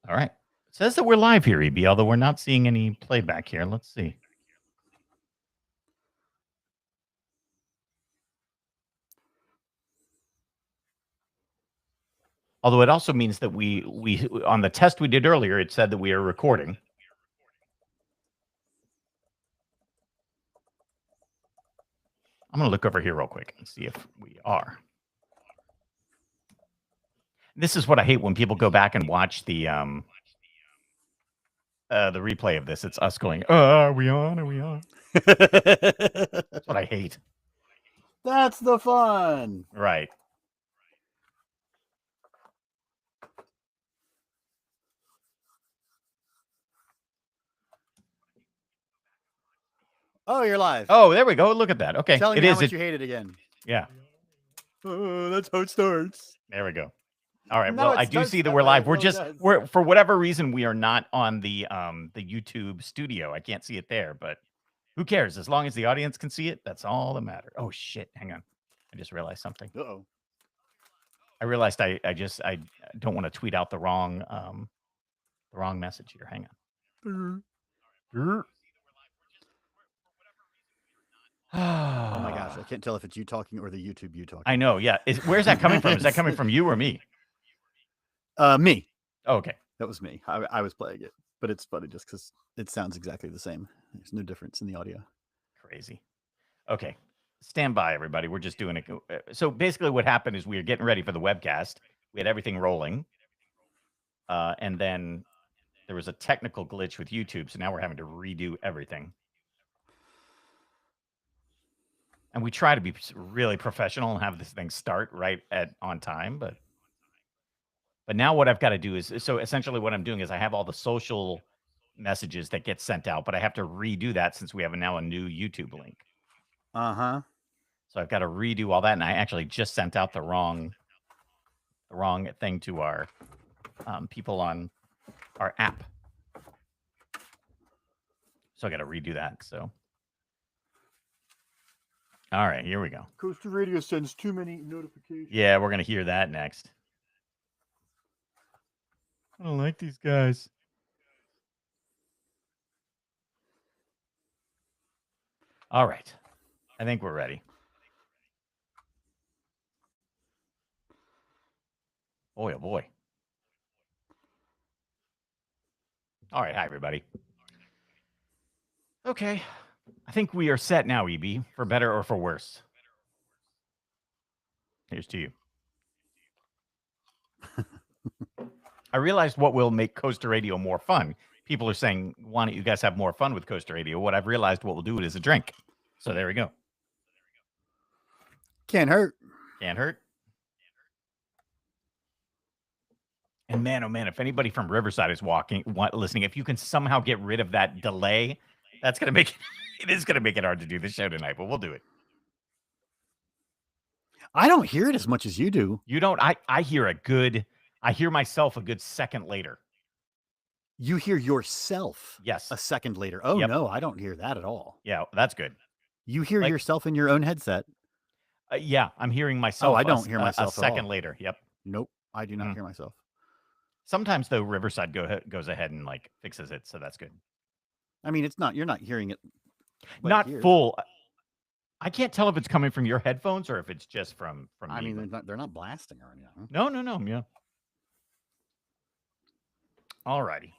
All right. It says that we're live here, EB, although we're not seeing any playback here. Let's see. Although it also means that we on the test we did earlier, it said that we are recording. I'm going to look over here real quick and see if we are. This is what I hate when people go back and watch the replay of this. It's us going, are we on? Are we on? That's what I hate. That's the fun. Right. Oh, you're live. Oh, there we go. Look at that. Okay. Telling me how much you hate it again. Yeah. Oh, that's how it starts. There we go. All right. No, Well, it I do starts see that that we're way. live. It We're really just does. we're for whatever reason we are not on the YouTube studio. I can't see it there, but who cares? As long as the audience can see it, that's all that matters. Oh shit! Hang on. I just realized something. Uh-oh. I realized I don't want to tweet out the wrong message here. Hang on. Oh my gosh, I can't tell if it's you talking or the YouTube you talking. I know. Yeah. Where's that coming from? Is that coming from you or me? Me. Oh, okay. That was me. I was playing it, but it's funny just because it sounds exactly the same. There's no difference in the audio. Crazy. Okay. Stand by, everybody. We're just doing it. So basically what happened is we were getting ready for the webcast. We had everything rolling. And then there was a technical glitch with YouTube. So now we're having to redo everything. And we try to be really professional and have this thing start right on time. But now what I've got to do is, so essentially what I'm doing is I have all the social messages that get sent out, but I have to redo that since we have now a new YouTube link. Uh-huh. So I've got to redo all that. And I actually just sent out the wrong thing to our people on our app. So I got to redo that. So. All right, here we go. Coaster Radio sends too many notifications. Yeah, we're going to hear that next. I don't like these guys. All right. I think we're ready. Boy, oh boy. All right. Hi, everybody. Okay. I think we are set now, EB, for better or for worse. Here's to you. I realized what will make Coaster Radio more fun. People are saying, why don't you guys have more fun with Coaster Radio? What I've realized what we'll do it is a drink. So there we go. Can't hurt. Can't hurt. And man, oh man, if anybody from Riverside is listening, if you can somehow get rid of that delay, that's going to make it is going to make it hard to do the show tonight, but we'll do it. I don't hear it as much as you do. You don't? I hear myself a good second later. You hear yourself? Yes. A second later. Oh, yep. No, I don't hear that at all. Yeah, that's good. You hear yourself in your own headset? Yeah, I'm hearing myself. Oh, I don't hear myself a second later. Yep. Nope, I do not hear myself. Sometimes though, Riverside goes ahead and like fixes it, so that's good. I mean, you're not hearing it. Not here. Full. I can't tell if it's coming from your headphones or if it's just from me. I mean, they're not blasting or anything. No. Yeah. All righty.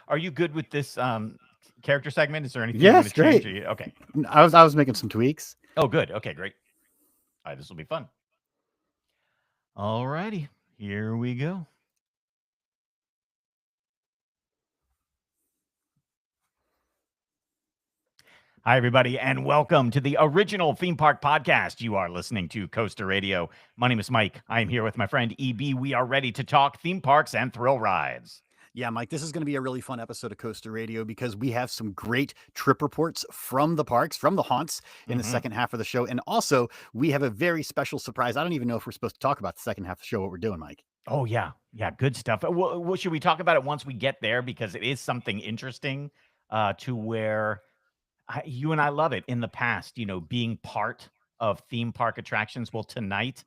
Are you good with this character segment? Is there anything? Yes, great. Okay. I was making some tweaks. Oh, good. Okay, great. All right, this will be fun. All righty. Here we go. Hi, everybody, and welcome to the original theme park podcast. You are listening to Coaster Radio. My name is Mike. I am here with my friend EB. We are ready to talk theme parks and thrill rides. Yeah, Mike, this is going to be a really fun episode of Coaster Radio because we have some great trip reports from the parks, from the haunts in the second half of the show. And also, we have a very special surprise. I don't even know if we're supposed to talk about the second half of the show, what we're doing, Mike. Oh, yeah. Yeah, good stuff. Well, should we talk about it once we get there? Because it is something interesting to where... you and I love it in the past, being part of theme park attractions. Well, tonight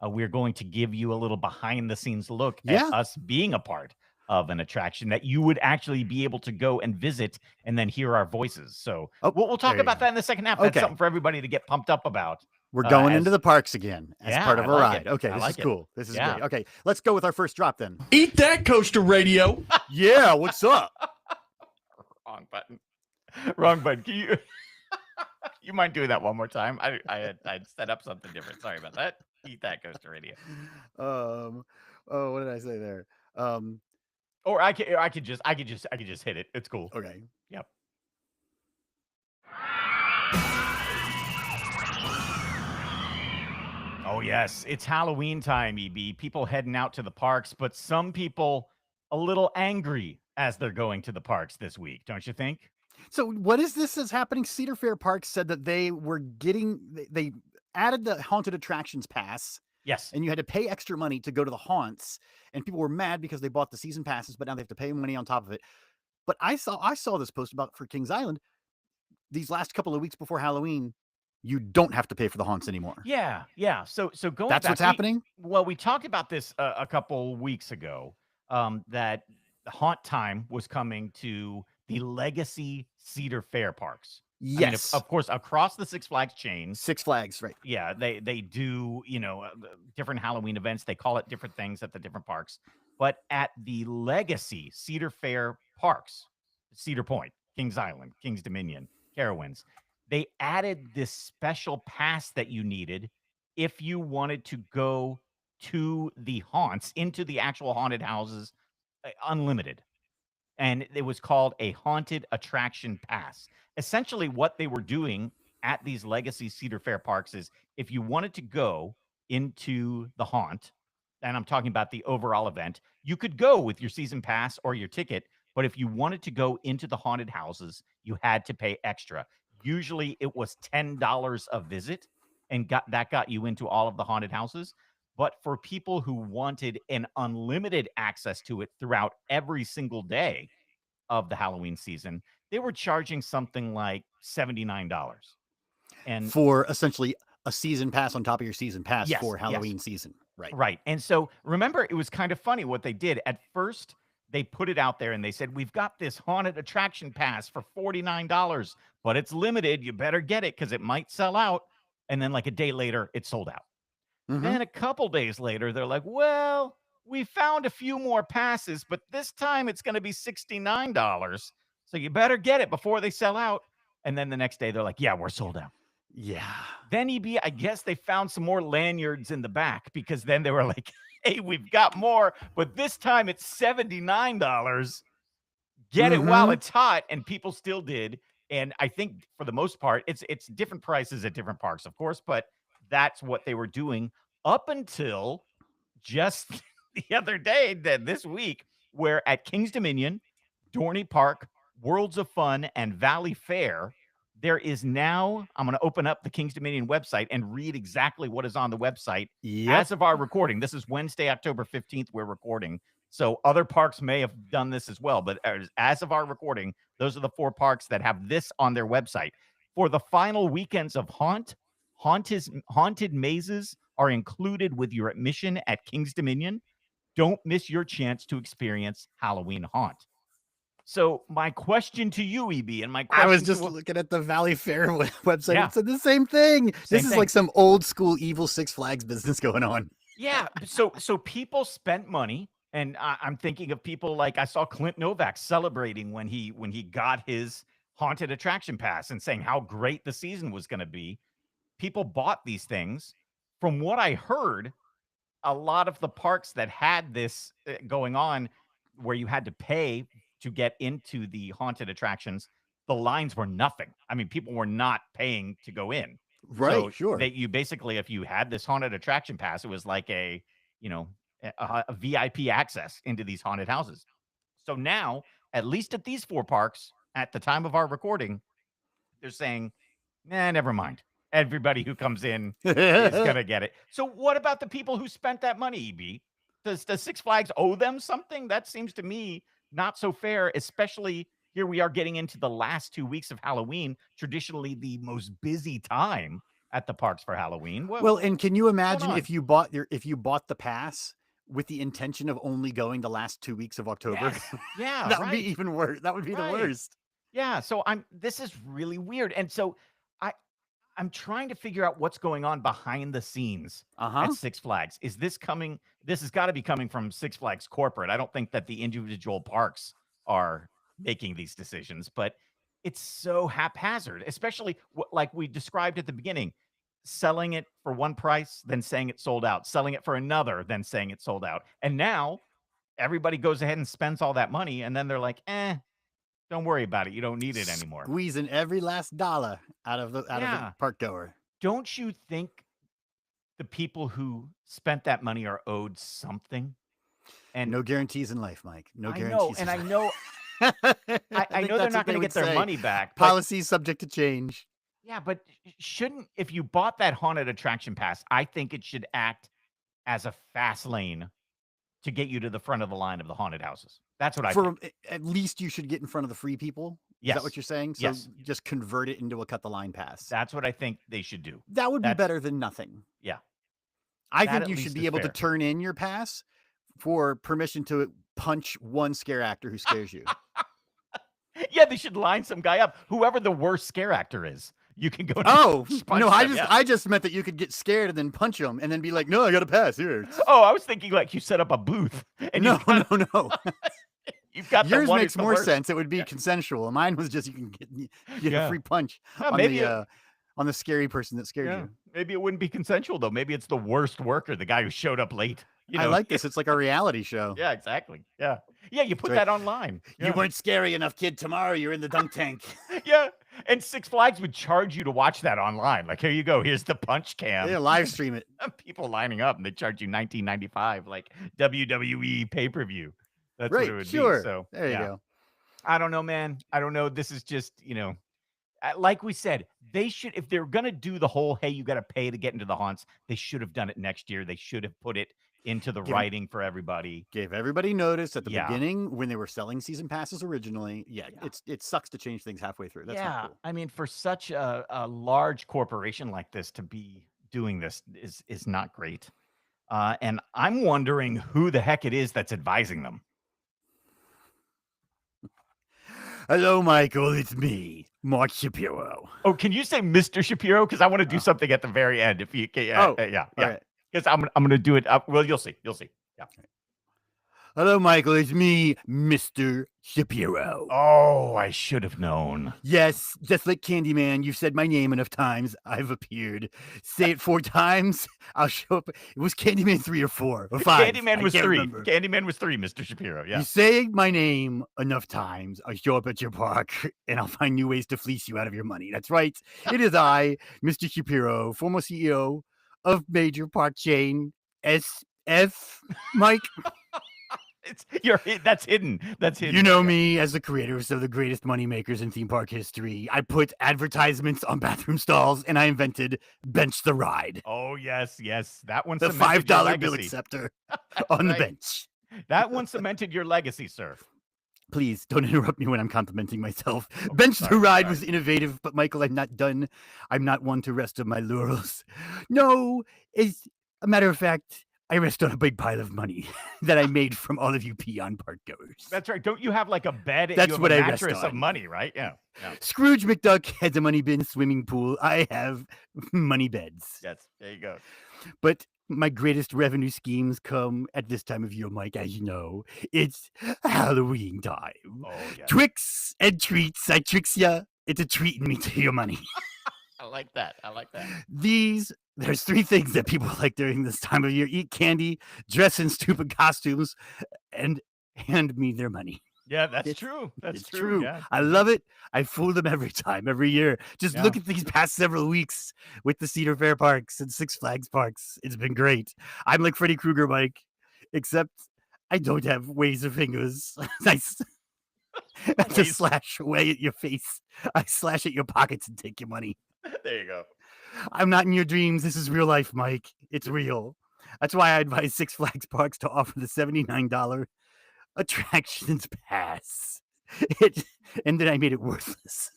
we're going to give you a little behind the scenes look at us being a part of an attraction that you would actually be able to go and visit and then hear our voices. So Oh, we'll there talk you about go. that in the second half. That's Okay. something for everybody to get pumped up about. We're going into As the parks again as Yeah, part I of a like it. ride. Okay, I this is like it. cool. This is Yeah. great. Okay, let's go with our first drop then. Eat that, Coaster Radio. Yeah, what's up? Wrong button. Wrong button. Can you you mind doing that one more time? I'd set up something different. Sorry about that. Eat that, Coaster Radio. Oh, what did I say there? Or I could just hit it. It's cool. Okay. Yep. Oh yes, it's Halloween time, EB. People heading out to the parks, but some people a little angry as they're going to the parks this week, don't you think? So what is this that's happening? Cedar Fair Park said that they were they added the haunted attractions pass, Yes. and you had to pay extra money to go to the haunts, and people were mad because they bought the season passes, but now they have to pay money on top of it. But I saw this post about for Kings Island these last couple of weeks before Halloween. You don't have to pay for the haunts anymore. Yeah, yeah. So going That's back, what's happening? we talked about this a couple weeks ago. That the haunt time was coming to the legacy Cedar Fair parks. I mean, Yes. of course, across the Six Flags chain. Six Flags, right? Yeah, they do, different Halloween events. They call it different things at the different parks. But at the legacy Cedar Fair parks, Cedar Point, Kings Island, Kings Dominion, Carowinds, they added this special pass that you needed if you wanted to go to the haunts, into the actual haunted houses, unlimited. And it was called a haunted attraction pass. Essentially, what they were doing at these legacy Cedar Fair parks is if you wanted to go into the haunt, and I'm talking about the overall event, you could go with your season pass or your ticket. But if you wanted to go into the haunted houses, you had to pay extra. Usually it was $10 a visit, and got you into all of the haunted houses. But for people who wanted an unlimited access to it throughout every single day of the Halloween season, they were charging something like $79. And For essentially a season pass on top of your season pass Yes, for yes. Halloween season. Right. Right. And so remember, it was kind of funny what they did. At first, they put it out there and they said, we've got this haunted attraction pass for $49, but it's limited. You better get it because it might sell out. And then, like a day later, it sold out. Mhm. Then a couple days later, they're like, well, we found a few more passes, but this time it's going to be $69. So you better get it before they sell out. And then the next day, they're like, yeah, we're sold out. Yeah. Then EB, I guess they found some more lanyards in the back because then they were like, hey, we've got more, but this time it's $79. Get it while Mhm. it's hot. And people still did. And I think for the most part, it's different prices at different parks, of course, but that's what they were doing up until just the other day, this week, where at Kings Dominion, Dorney Park, Worlds of Fun, and Valley Fair, there is now, I'm going to open up the Kings Dominion website and read exactly what is on the website Yep. as of our recording. This is Wednesday, October 15th. We're recording. So other parks may have done this as well. But as of our recording, those are the 4 parks that have this on their website. For the final weekends of haunted mazes are included with your admission at Kings Dominion. Don't miss your chance to experience Halloween Haunt. So my question to you, EB, and my question I was just to looking at the Valley Fair website. Yeah. It said the same thing. Same This is thing. like some old school evil Six Flags business going on. Yeah. So people spent money, and I'm thinking of people like I saw Clint Novak celebrating when he got his haunted attraction pass and saying how great the season was going to be. People bought these things. From what I heard, a lot of the parks that had this going on, where you had to pay to get into the haunted attractions, the lines were nothing. I mean, people were not paying to go in. Right, So sure. that you basically, if you had this haunted attraction pass, it was like a VIP access into these haunted houses. So now, at least at these 4 parks, at the time of our recording, they're saying, nah, never mind. Everybody who comes in is going to get it. So what about the people who spent that money, EB? Does Six Flags owe them something? That seems to me not so fair, especially here we are getting into the last 2 weeks of Halloween, traditionally the most busy time at the parks for Halloween. Well, and can you imagine on? if you bought the pass with the intention of only going the last 2 weeks of October. Yes. Yeah, That would right. be even worse. That would be the Right. worst. Yeah, so this is really weird, and so I I'm trying to figure out what's going on behind the scenes at Uh-huh. Six Flags. This has gotta be coming from Six Flags corporate. I don't think that the individual parks are making these decisions, but it's so haphazard, especially like we described at the beginning, selling it for one price, then saying it's sold out, selling it for another, then saying it's sold out. And now everybody goes ahead and spends all that money, and then they're like, don't worry about it. You don't need it anymore. Squeezing every last dollar out of the Yeah. park goer. Don't you think the people who spent that money are owed something? And No guarantees in life, Mike. No I know, guarantees. and I in know life. I think know they're that's not what they gonna would get their say. money back, but Policies subject to change. yeah, but shouldn't if you bought that haunted attraction pass, I think it should act as a fast lane to get you to the front of the line of the haunted houses. That's what I think. At least you should get in front of the free people. Is that what Yes. you're saying? So Yes. just convert it into a cut the line pass. That's what I think they should do. That would be That's better than nothing. yeah. I That think at you should least be is able to fair. turn in your pass for permission to punch one scare actor who scares you. Yeah, they should line some guy up. Whoever the worst scare actor is, you can go. Oh punch no! them, yeah. I just meant that you could get scared and then punch them and then be like, "No, I got a pass here." Oh, I was thinking like you set up a booth and No, no. you've got the Yours one makes who's the more worst. sense. It would be consensual. Mine was just you can get Yeah. a free punch Yeah, on maybe on the scary person that scared Yeah, you. maybe it wouldn't be consensual though. Maybe it's the worst worker, the guy who showed up late. You I know? like this. It's like a reality show. Yeah, exactly. Yeah, yeah. You put right. that online. You Yeah. weren't scary enough, kid. Tomorrow you're in the dunk tank. Yeah, and Six Flags would charge you to watch that online. Like, here you go. Here's the punch cam. Yeah, live stream it. People lining up, and they charge you $19.95, like WWE pay per view. That's what it Right. would Sure. be. So There you yeah. go. I don't know, man. I don't know. This is just, like we said, they should, if they're going to do the whole, hey, you got to pay to get into the haunts, they should have done it next year. They should have put it into the writing for everybody. Gave everybody notice at the Yeah. beginning when they were selling season passes originally. Yeah, it sucks to change things halfway through. That's not cool. I mean, for such a large corporation like this to be doing this is not great. And I'm wondering who the heck it is that's advising them. Hello, Michael. It's me, Mark Shapiro. Oh, can you say Mr. Shapiro? Because I want to do something at the very end. If you can, yeah. Right. Because I'm gonna do it. Well, you'll see. You'll see. Yeah. Hello, Michael. It's me, Mr. Shapiro. Oh, I should have known. Yes, just like Candyman, you've said my name enough times. I've appeared. Say it 4 times. I'll show up. It was Candyman 3 or 4 or 5. Candyman was I can't 3. remember. Candyman was 3, Mr. Shapiro. Yeah. You say my name enough times, I'll show up at your park and I'll find new ways to fleece you out of your money. That's right. It is I, Mr. Shapiro, former CEO of major park chain SF, Mike. That's hidden. That's hidden. You know me as the creator of some of the greatest moneymakers in theme park history. I put advertisements on bathroom stalls and I invented Bench the Ride. Oh, yes. That one The cemented your $5 bill legacy. acceptor on the right. bench. That one cemented your legacy, sir. Please don't interrupt me when I'm complimenting myself. Bench the Ride was innovative, but Michael, I'm not done. I'm not one to rest on my laurels. No, as a matter of fact, I rest on a big pile of money that I made from all of you peon park goers. That's right. Don't you have like a bed? That's you have what a I rest mattress of on. money, right? Yeah. Scrooge McDuck has a money bin swimming pool. I have money beds. Yes. There you go. But my greatest revenue schemes come at this time of year, Mike, as you know. It's Halloween time. Oh, yeah. Tricks and treats. I tricks ya into treating me to your money. I like that. There's 3 things that people like during this time of year: eat candy, dress in stupid costumes, and hand me their money. Yeah, that's true. That's It's true. Yeah. I love it. I fool them every time, every year. Just look at these past several weeks with the Cedar Fair parks and Six Flags parks. It's been great. I'm like Freddy Krueger, Mike, except I don't have ways or fingers. I just slash away at your face. I slash at your pockets and take your money. There you go. I'm not in your dreams. This is real life, Mike. It's real. That's why I advise Six Flags Parks to offer the $79 attractions pass. And then I made it worthless.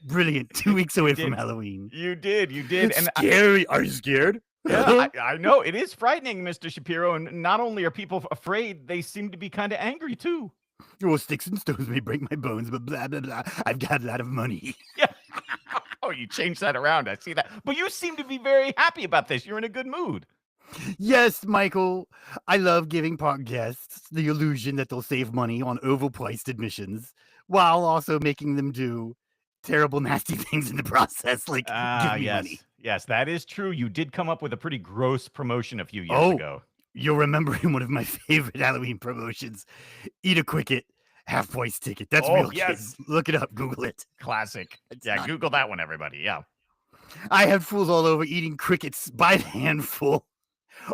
Brilliant. 2 weeks away from Halloween. You did. It's scary. Are you scared? Yeah, I know. It is frightening, Mr. Shapiro. And not only are people afraid, they seem to be kind of angry too. Well, sticks and stones may break my bones, but blah, blah, blah. I've got a lot of money. Yeah. Oh, you changed that around. I see that. But you seem to be very happy about this. You're in a good mood. Yes, Michael. I love giving park guests the illusion that they'll save money on overpriced admissions while also making them do terrible, nasty things in the process, like give me yes. money. Yes, that is true. You did come up with a pretty gross promotion a few years ago. You'll remember in one of my favorite Halloween promotions, eat a Quicket, half price ticket. That's real, kids. Look it up. Google it. Classic. Google that one, everybody. Yeah. I had fools all over eating crickets by the handful,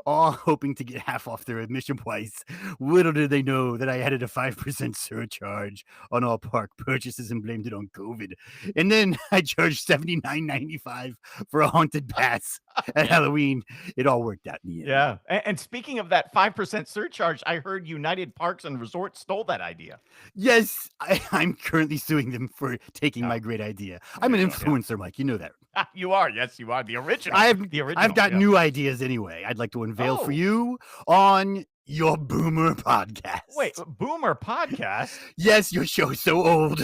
all hoping to get half off their admission price. Little did they know that I added a 5% surcharge on all park purchases and blamed it on COVID. And then I charged $79.95 for a haunted pass at Halloween. It all worked out in the end. Yeah. And speaking of that 5% surcharge, I heard United Parks and Resorts stole that idea. Yes, I'm currently suing them for taking my great idea. I'm an influencer, Mike. You know that. You are. Yes, you are. The original. I've got new ideas anyway. I'd like to unveil for you on your Boomer podcast. Wait, Boomer podcast? Yes, your show is so old.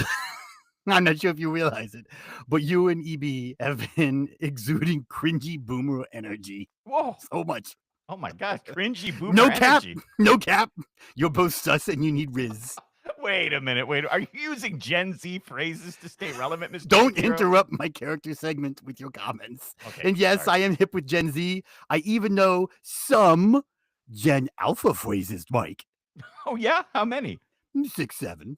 I'm not sure if you realize it, but you and EB have been exuding cringy boomer energy. Whoa. So much. Oh my gosh, cringy boomer energy. No cap. You're both sus and you need Riz. Wait a minute. Are you using Gen Z phrases to stay relevant, Mr. Don't Shapiro? interrupt my character segment with your comments. Okay, and yes, I am hip with Gen Z. I even know some Gen Alpha phrases, Mike. Oh, yeah? How many? 6, 7.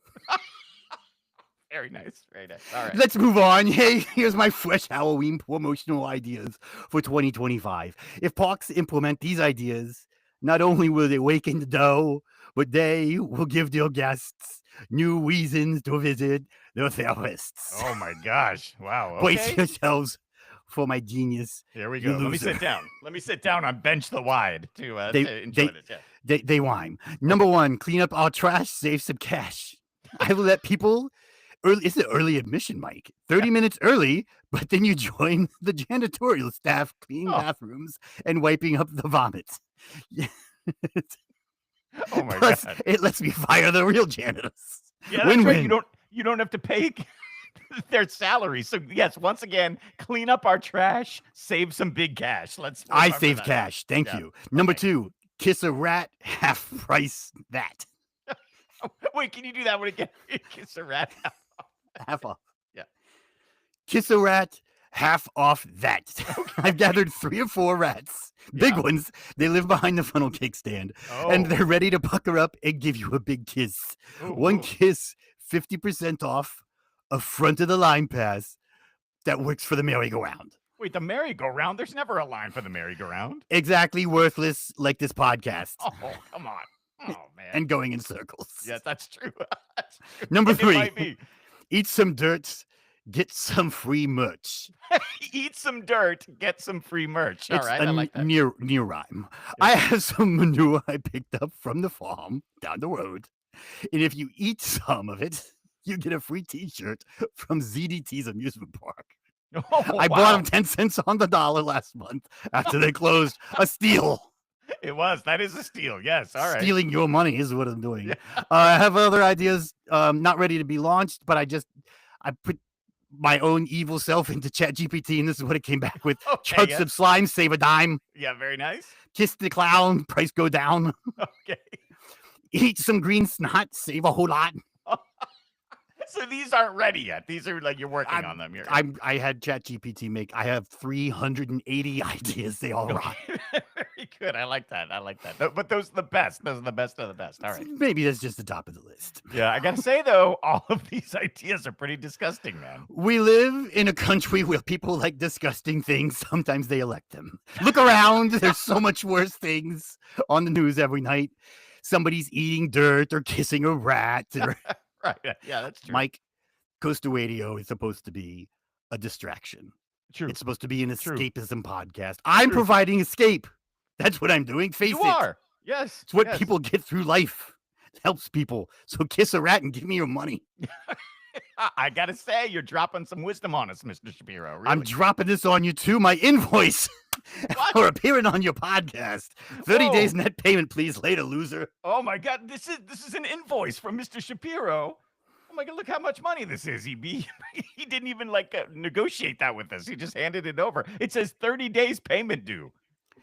Very nice. Very nice. All right. Let's move on. Hey, here's my fresh Halloween promotional ideas for 2025. If parks implement these ideas, not only will they awaken the dough, but they will give their guests new reasons to visit their therapists. Oh my gosh. Wow. Okay. Brace yourselves for my genius. Here we go. Let me sit down. Let me sit down on Bench the Wide to enjoy this. Yeah. They whine. Number 1, clean up our trash, save some cash. I will let people... It's an early admission, Mike. 30 minutes early, but then you join the janitorial staff cleaning bathrooms and wiping up the vomit. Oh my Plus, god! It lets me fire the real janitors. Yeah, that's right. You don't have to pay their salaries. So yes, once again, clean up our trash, save some big cash. I save cash. Thank you. Number 2, kiss a rat, half price that. Wait, can you do that one again? Kiss a rat. Half off. Yeah. Kiss a rat, half off that. Okay. I've gathered 3 or 4 rats, big ones. They live behind the funnel cake stand, and they're ready to pucker up and give you a big kiss. One kiss, 50% off a front of the line pass that works for the merry-go-round. Wait, the merry-go-round? There's never a line for the merry-go-round. Exactly worthless like this podcast. Oh, come on. Oh, man. And going in circles. Yes, that's true. That's true. Number 3, eat some dirt, get some free merch. Eat some dirt, get some free merch. All right, I like that. Near rhyme. Yeah. I have some manure I picked up from the farm down the road. And if you eat some of it, you get a free t-shirt from ZDT's amusement park. Oh, I bought them 10 cents on the dollar last month after they closed. A steal. It was. That is a steal. Yes. All right. Stealing your money is what I'm doing. Yeah. I have other ideas not ready to be launched, but I put my own evil self into ChatGPT, and this is what it came back with. Chug some slime, save a dime. Yeah, very nice. Kiss the clown, price go down. Okay. Eat some green snot, save a whole lot. So these aren't ready yet. These are like you're working on them. I had ChatGPT I have 380 ideas. They all rock. Very good. I like that. But those are the best. Those are the best of the best. All right. Maybe that's just the top of the list. Yeah, I gotta say though, all of these ideas are pretty disgusting, man. We live in a country where people like disgusting things. Sometimes they elect them. Look around. There's so much worse things on the news every night. Somebody's eating dirt or kissing a rat. Or... Right. Yeah, that's true. Mike, Coastal Radio is supposed to be a distraction. True. It's supposed to be an escapism podcast. I'm providing escape. That's what I'm doing. Face it. You are. Yes. It's what people get through life. It helps people. So kiss a rat and give me your money. I gotta say, you're dropping some wisdom on us, Mr. Shapiro. I'm Really. dropping this on you too. My invoice What? for appearing on your podcast. 30 Whoa. days net payment, please. Later, loser. Oh my God, this is an invoice from Mr. Shapiro. Oh my God, look how much money this is. He didn't even negotiate that with us. He just handed it over. It says 30 days payment due.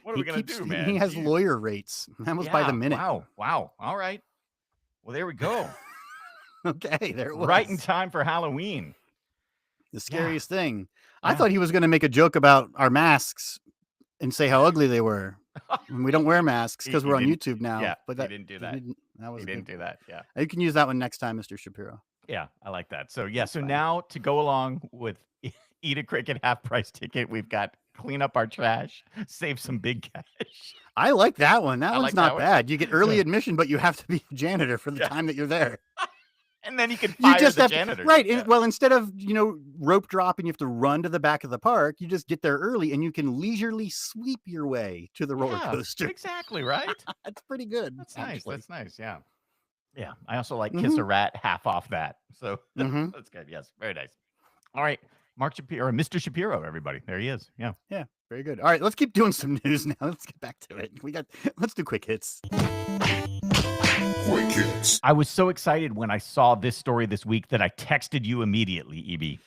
What are we gonna do, He man? has Jeez. lawyer rates. That was by the Yeah. minute. Wow. All right. Well, there we go. Okay, there it was. Right in time for Halloween. The scariest thing. I Yeah. thought he was going to make a joke about our masks and say how ugly they were. And we don't wear masks because He we're on didn't- YouTube now. Yeah, but he didn't do that. That was He didn't good. do that. Yeah. You can use that one next time, Mr. Shapiro. Yeah, I like that. So That's so fine. now to go along with eat a cricket half price ticket, we've got clean up our trash, save some big cash. I like that one. That I one's like not that one. bad. You get early Yeah. admission, but you have to be a janitor for the Yeah. time that you're there. And then you can You fire just the have janitor. to, right. Yeah. Well, instead of, rope drop and you have to run to the back of the park, you just get there early and you can leisurely sweep your way to the roller Yeah, coaster. exactly, right? That's pretty good. That's nice. actually. That's nice. Yeah. Yeah. I also like Kiss a Rat half off that. So Mhm. that's good. Yes. Very nice. All right. Mark Shapiro, or Mr. Shapiro, everybody. There he is. Yeah. Yeah, very good. All right, let's keep doing some news now. Let's get back to it. Let's do quick hits. Quick hits. I was so excited when I saw this story this week that I texted you immediately, EB.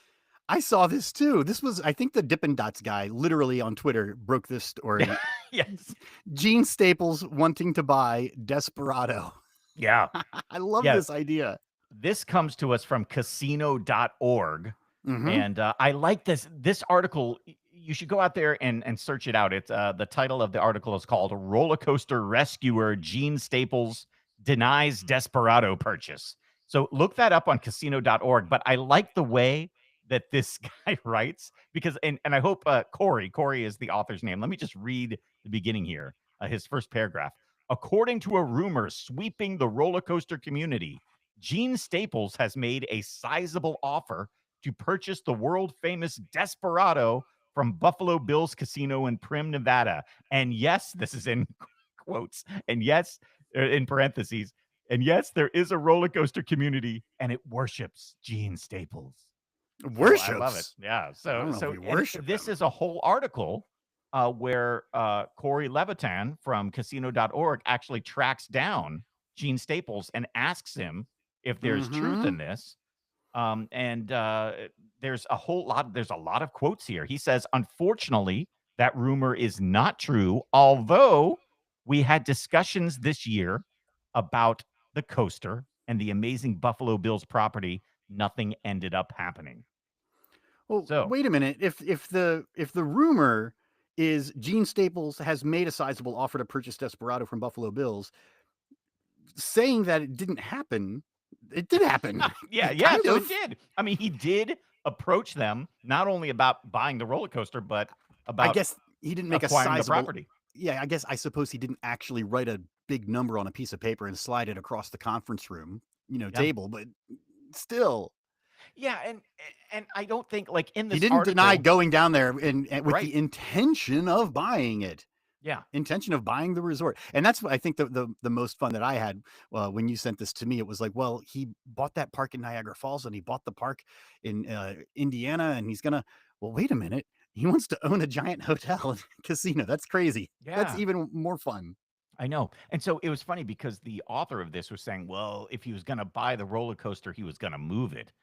I saw this too. This was, I think, the Dippin' Dots guy literally on Twitter broke this story. Yes. Gene Staples wanting to buy Desperado. Yeah. I love Yeah. this idea. This comes to us from casino.org. Mhm. And I like this article. You should go out there and search it out. It's the title of the article is called "Roller Coaster Rescuer Gene Staples Denies Desperado Purchase." So look that up on casino.org. But I like the way that this guy writes because, and I hope Corey is the author's name. Let me just read the beginning here. His first paragraph. According to a rumor sweeping the roller coaster community, Gene Staples has made a sizable offer to purchase the world famous Desperado from Buffalo Bills Casino in Prim, Nevada. And yes, this is in quotes. And yes, in parentheses. And yes, there is a roller coaster community and it worships Gene Staples. Worships. I love it. Yeah. I don't know So if we and worship this him. is a whole article where Corey Levitan from casino.org actually tracks down Gene Staples and asks him if there's truth in this. There's a lot of quotes here. He says, unfortunately, that rumor is not true, although we had discussions this year about the coaster and the amazing Buffalo Bills property. Nothing ended up happening. Well, So- wait a minute. If the rumor is Gene Staples has made a sizable offer to purchase Desperado from Buffalo Bills, saying that it didn't happen, it did happen. Yeah, so it did. I mean, he did approach them not only about buying the roller coaster, but about I guess he didn't make a acquiring the sizable property. Yeah, I suppose he didn't actually write a big number on a piece of paper and slide it across the conference room, table, but still. Yeah, and I don't think in this He didn't deny article- going down there and with Right. the intention of buying it. Yeah. Intention of buying the resort. And that's what I think the most fun that I had when you sent this to me. It was like, well, he bought that park in Niagara Falls and he bought the park in Indiana, and he's gonna, well, wait a minute. He wants to own a giant hotel and casino. That's crazy. That's Yeah. even more fun. I know. And so it was funny because the author of this was saying, well, if he was going to buy the roller coaster, he was going to move it.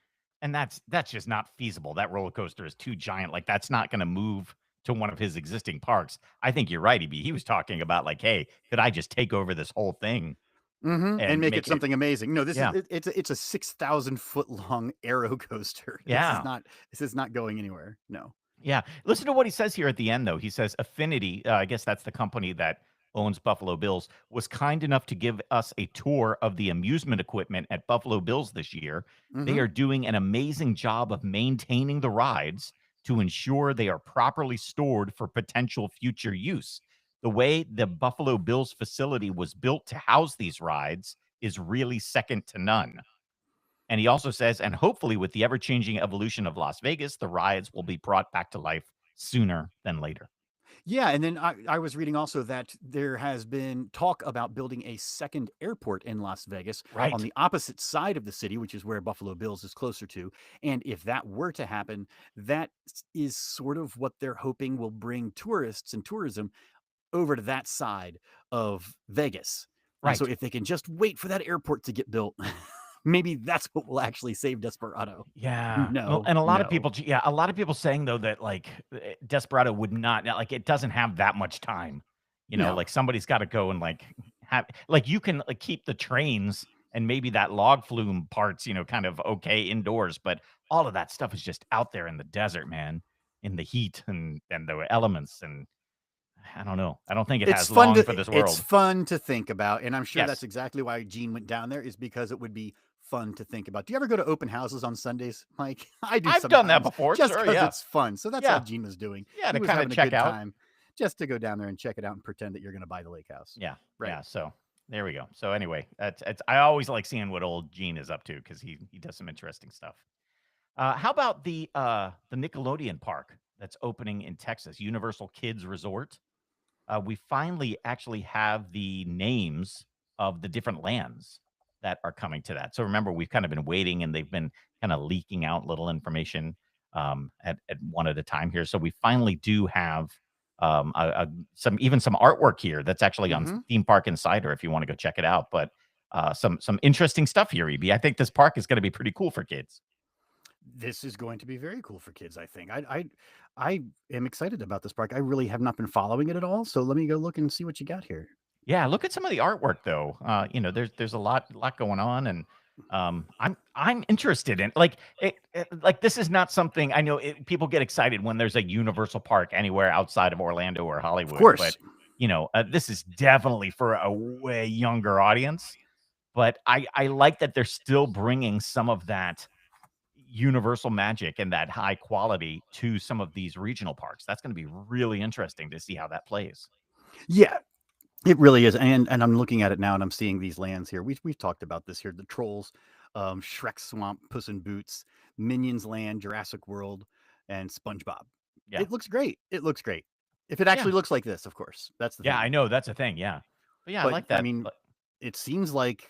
And that's just not feasible. That roller coaster is too giant. That's not going to move to one of his existing parks. I think you're right, EB. He was talking about hey, could I just take over this whole thing And make it something amazing? No, this Yeah. is it's a 6,000-foot long aero coaster. Yeah. This is not going anywhere. No. Yeah. Listen to what he says here at the end, though. He says Affinity, I guess that's the company that owns Buffalo Bills, was kind enough to give us a tour of the amusement equipment at Buffalo Bills this year. They Mhm. are doing an amazing job of maintaining the rides to ensure they are properly stored for potential future use. The way the Buffalo Bills facility was built to house these rides is really second to none. And he also says, and hopefully with the ever-changing evolution of Las Vegas, the rides will be brought back to life sooner than later. Yeah, and then I was reading also that there has been talk about building a second airport in Las Vegas on Right. the opposite side of the city, which is where Buffalo Bills is closer to. And if that were to happen, that is sort of what they're hoping will bring tourists and tourism over to that side of Vegas. And so Right. if they can just wait for that airport to get built, maybe that's what will actually save Desperado. Yeah. Well, No, and a lot of no. people, yeah, a lot of people saying though that like Desperado would not, like it doesn't have that much time. No. Like somebody's got to go and like have, like you can like keep the trains and maybe that log flume parts, kind of okay indoors, but all of that stuff is just out there in the desert, man, in the heat and the elements. And I don't know. I don't think it has long for this It's world. fun to think about, and I'm sure that's Yes. exactly why Gene went down there, is because it would be fun to think about. Do you ever go to open houses on Sundays, Mike? I do I've done that sometimes, before. just Sure. because Yeah. it's fun. So that's all Yeah. Gene was doing. Yeah. He To was kind of having a check good out. time just to go down there and check it out and pretend that you're going to buy the lake house. Yeah, Right. yeah. So there we go. So anyway, it's I always like seeing what old Gene is up to because he does some interesting stuff. How about the Nickelodeon park that's opening in Texas, Universal Kids Resort? We finally actually have the names of the different lands that are coming to that. So remember, we've kind of been waiting, and they've been kind of leaking out little information at one at a time here. So we finally do have some artwork here that's actually on Mm-hmm. Theme Park Insider if you want to go check it out. But some interesting stuff here, EB. I think this park is going to be pretty cool for kids. This is going to be very cool for kids, I think. I am excited about this park. I really have not been following it at all, so let me go look and see what you got here. Yeah, look at some of the artwork though. There's a lot going on, and I'm interested in like this is not something I know people get excited when there's a Universal Park anywhere outside of Orlando or Of Hollywood, but course. this is definitely for a way younger audience. But I like that they're still bringing some of that universal magic and that high quality to some of these regional parks. That's going to be really interesting to see how that plays. Yeah, it really is, and I'm looking at it now, and I'm seeing these lands here. We've talked about this here: the Trolls, Shrek Swamp, Puss in Boots, Minions Land, Jurassic World, and SpongeBob. Yeah. It looks great. It looks great. If it Yeah. actually looks like this, of course, that's the Yeah, thing. I know, that's a thing, yeah. But yeah, I But like I that, mean, it seems like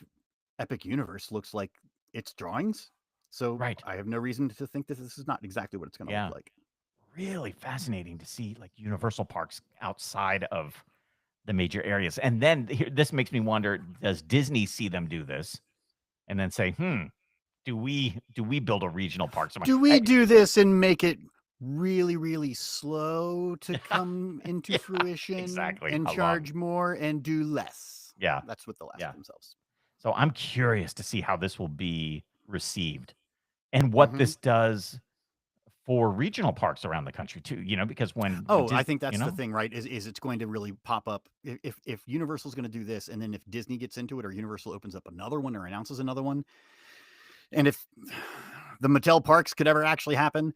Epic Universe looks like its drawings, so right, I have no reason to think that this is not exactly what it's going to look yeah. like. Really fascinating to see, like, universal parks outside of the major areas, and then here this makes me wonder, does Disney see them do this and then say, "Hmm, do we build a regional park somewhere?" Do we do this and make it really, really slow to come into Yeah, fruition exactly, and how long? charge more and do less? Yeah, That's what they'll ask yeah. themselves. So I'm curious to see how this will be received and what Hmm. this does for regional parks around the country too, because when Oh, I Dis think that's the thing, right? Is it's going to really pop up if Universal's going to do this, and then if Disney gets into it, or Universal opens up another one or announces another one, and if the Mattel parks could ever actually happen,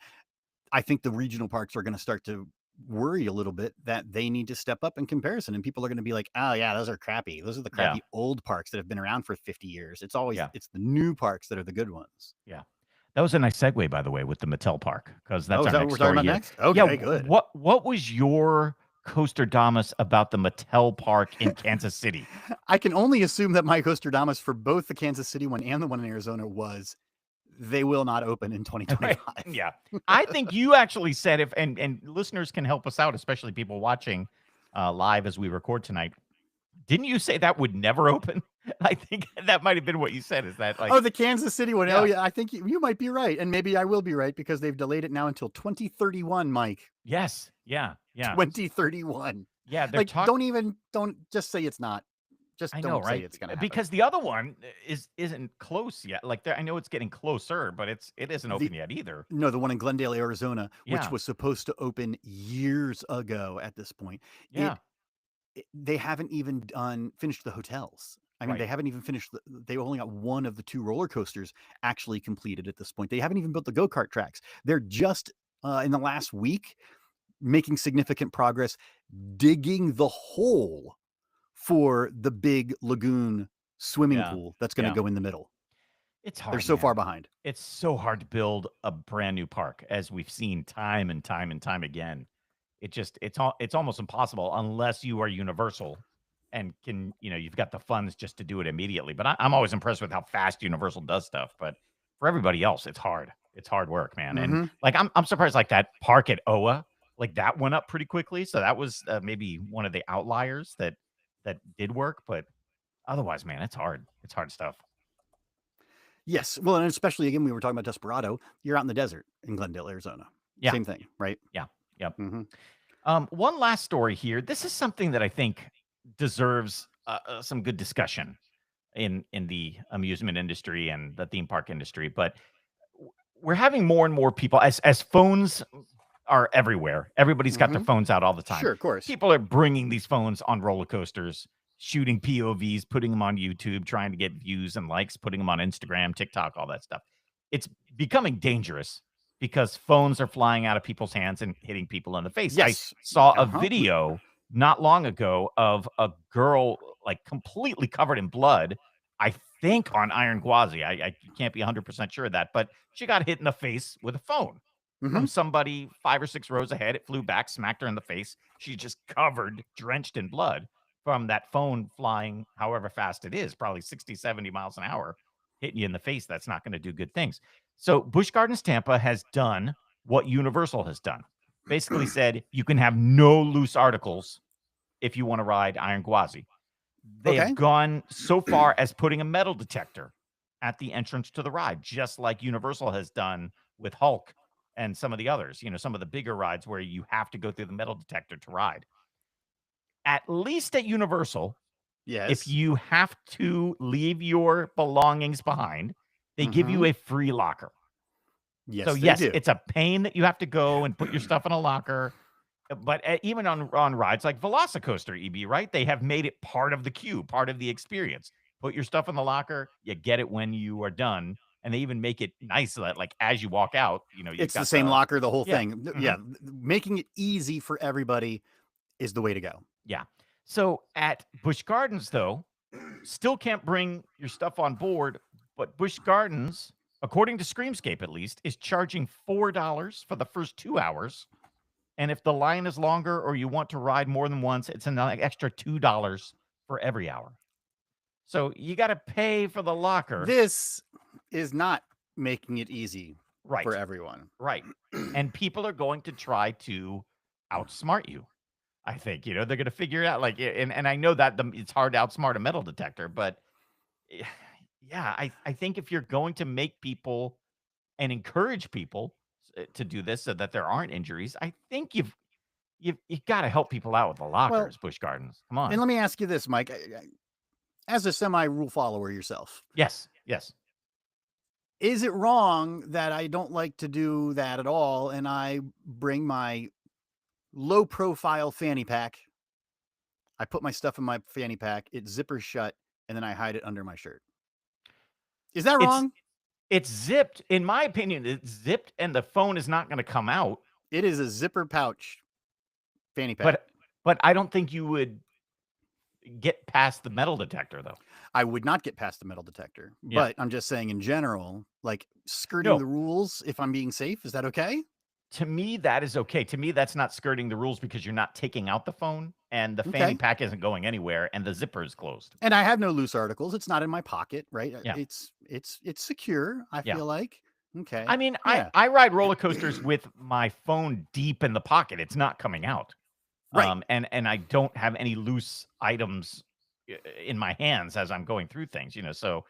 I think the regional parks are going to start to worry a little bit that they need to step up in comparison, and people are going to be like, oh yeah, those are crappy, those are the Yeah, crappy old parks that have been around for 50 years. yeah. It's the new parks that are the good ones. Yeah. That was a nice segue, by the way, with the Mattel park, because Oh, that's is our that what next we're talking story about here. next? Yeah, Okay, good. what was your coaster damus about the Mattel park in Kansas City? I can only assume that my Costradamus for both the Kansas City one and the one in Arizona was they will not open in Right. 2025. Yeah. I think you actually said if and listeners can help us out, especially people watching live as we record tonight. Didn't you say that would never open? I think that might have been what you said. Is that like Oh, the Kansas City one. Oh yeah. yeah, I think you might be right, and maybe I will be right because they've delayed it now until 2031, Mike. Yes. Yeah. Yeah. 2031. Yeah. They're Like, talking. don't just say it's not. Just I know, don't say right? it's gonna happen. Because the other one isn't close yet. Like I know it's getting closer, but it isn't The open yet either. No, the one in Glendale, Arizona, which Yeah, was supposed to open years ago at this point. yeah, They haven't even finished the hotels. I mean, right. they haven't even finished they only got one of the two roller coasters actually completed at this point. They haven't even built the go-kart tracks. They're just in the last week making significant progress digging the hole for the big lagoon swimming Yeah, pool that's going to yeah. go in the middle. It's They're hard, so far man. behind. It's so hard to build a brand new park, as we've seen time and time and time again. It's almost impossible unless you are Universal and can, you've got the funds just to do it immediately. But I'm always impressed with how fast Universal does stuff. But for everybody else, it's hard. It's hard work, man. And Mhm. like I'm surprised like that park at OA, like that went up pretty quickly. So that was maybe one of the outliers that did work. But otherwise, man, it's hard. It's hard stuff. Yes. Well, and especially again, we were talking about Desperado. You're out in the desert in Glendale, Arizona. Yeah. Same thing, right? Yeah. Yep. Mhm. One last story here. This is something that I think deserves some good discussion in the amusement industry and the theme park industry. But we're having more and more people as phones are everywhere. Everybody's got their Mhm. phones out all the time. Sure, of course. People are bringing these phones on roller coasters, shooting POVs, putting them on YouTube, trying to get views and likes, putting them on Instagram, TikTok, all that stuff. It's becoming dangerous because phones are flying out of people's hands and hitting people in the face. I Yes. saw a Uh-huh. video not long ago of a girl like completely covered in blood. I think on Iron Gwazi. I can't be 100% sure of that, but she got hit in the face with a phone Mhm. from somebody 5 or 6 rows ahead. It flew back, smacked her in the face. She's just covered, drenched in blood from that phone flying however fast it is, probably 60, 70 miles an hour, hitting you in the face. That's not going to do good things. So Busch Gardens Tampa has done what Universal has done. Basically said you can have no loose articles if you want to ride Iron Gwazi. They Okay. have gone so far as putting a metal detector at the entrance to the ride, just like Universal has done with Hulk and some of the others, some of the bigger rides where you have to go through the metal detector to ride. At least at Universal, if Yes. you have to leave your belongings behind, they give you Mhm. a free locker. So Yes, they yes, do. it's a pain that you have to go and put your stuff in a locker. But even on rides like Velocicoaster, EB, right? They have made it part of the queue, part of the experience. Put your stuff in the locker, you get it when you are done, and they even make it nice so that, like, as you walk out, you've It's the got same the locker, the whole yeah, thing. mhm, Yeah, making it easy for everybody is the way to go. yeah. So at Busch Gardens, though, still can't bring your stuff on board, but Busch Gardens, according to Screamscape at least, is charging $4 for the first 2 hours. And if the line is longer or you want to ride more than once, it's an extra $2 for every hour. So you got to pay for the locker. This is not making it easy for Right. everyone. Right. And people are going to try to outsmart you. I think, they're going to figure it out. Like, and I know that it's hard to outsmart a metal detector, but yeah, I think if you're going to make people and encourage people to do this so that there aren't injuries, I think you got to help people out with the Well, lockers, Busch Gardens. Come and on. let me ask you this, Mike. As a semi-rule follower yourself, Yes. Yes. is it wrong that I don't like to do that at all and I bring my low-profile fanny pack, I put my stuff in my fanny pack, it zippers shut, and then I hide it under my shirt? Is that It's wrong? it's zipped. In my opinion, it's zipped and the phone is not going to come out. It is a zipper pouch fanny pack. But I don't think you would get past the metal detector though. I would not get past the metal detector, Yeah. but I'm just saying in general, like skirting No. the rules if I'm being safe, is that okay? To me, that is okay. To me, that's not skirting the rules because you're not taking out the phone and the fanny Okay. pack isn't going anywhere and the zipper is closed. And I have no loose articles. It's not in my pocket, right? Yeah. It's secure, I Yeah. feel like. Okay. I mean, Yeah. I ride roller coasters with my phone deep in the pocket. It's not coming out. Right. And I don't have any loose items in my hands as I'm going through things, so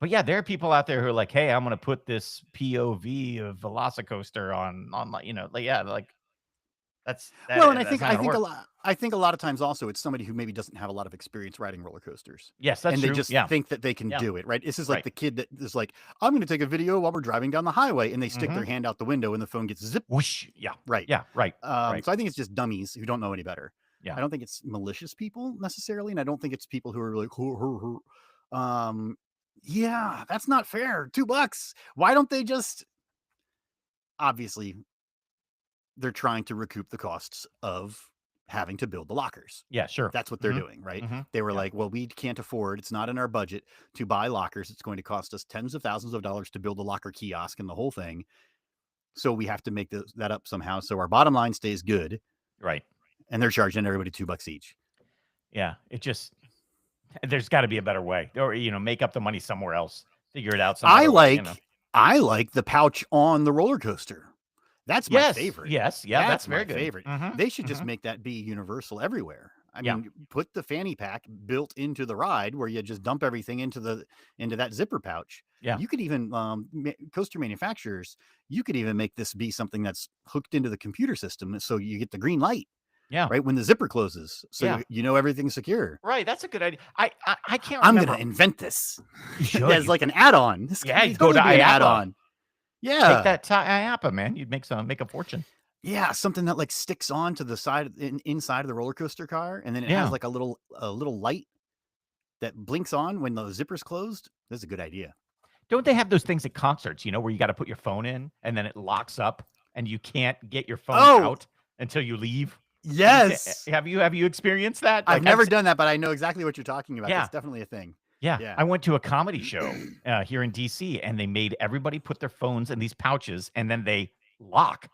but yeah, there are people out there who are like, "Hey, I'm gonna put this POV of Velocicoaster on my," like, yeah, like Well, and that's not gonna work. I think a lot of times also it's somebody who maybe doesn't have a lot of experience riding roller coasters. Yes, that's And they true. just Yeah, think that they can yeah, do it, right? This is like right. the kid that is like, I'm going to take a video while we're driving down the highway, and they stick their Mhm. hand out the window and the phone gets zipped. Whoosh. Yeah, Right. yeah, right, right. So I think it's just dummies who don't know any better. Yeah. I don't think it's malicious people necessarily, and I don't think it's people who are like, um, yeah, that's not fair. $2. Why don't they just? Obviously, they're trying to recoup the costs of having to build the lockers. Yeah, sure. That's what they're doing, right? Mhm. They were Yeah. like, well, we can't afford, it's not in our budget to buy lockers. It's going to cost us tens of thousands of dollars to build a locker kiosk and the whole thing. So we have to make that up somehow. So our bottom line stays good. Right. and they're charging everybody $2 each. Yeah. There's got to be a better way, or make up the money somewhere else. Figure it out some I other way. like the pouch on the roller coaster. That's my favorite. Yes. Yeah. That's my very good. favorite. They should just make that be universal everywhere. I mean, put the fanny pack built into the ride where you just dump everything into that zipper pouch. Yeah. You could even coaster manufacturers. You could even make this be something that's hooked into the computer system, so you get the green light. Yeah. Right when the zipper closes, so you know everything's secure. Right. That's a good idea. I can't. I'm remember. gonna invent this. You should. As like an add-on. This you go to an add-on. Yeah. Take that to IAPA, man. You'd make a fortune. Yeah, something that like sticks on to the side inside of the roller coaster car, and then it has like a little light that blinks on when the zipper's closed. That's a good idea. Don't they have those things at concerts, where you got to put your phone in and then it locks up and you can't get your phone out until you leave? Yes. Have you experienced that? I've never done that, but I know exactly what you're talking about. It's definitely a thing. Yeah. I went to a comedy show here in DC, and they made everybody put their phones in these pouches, and then they lock.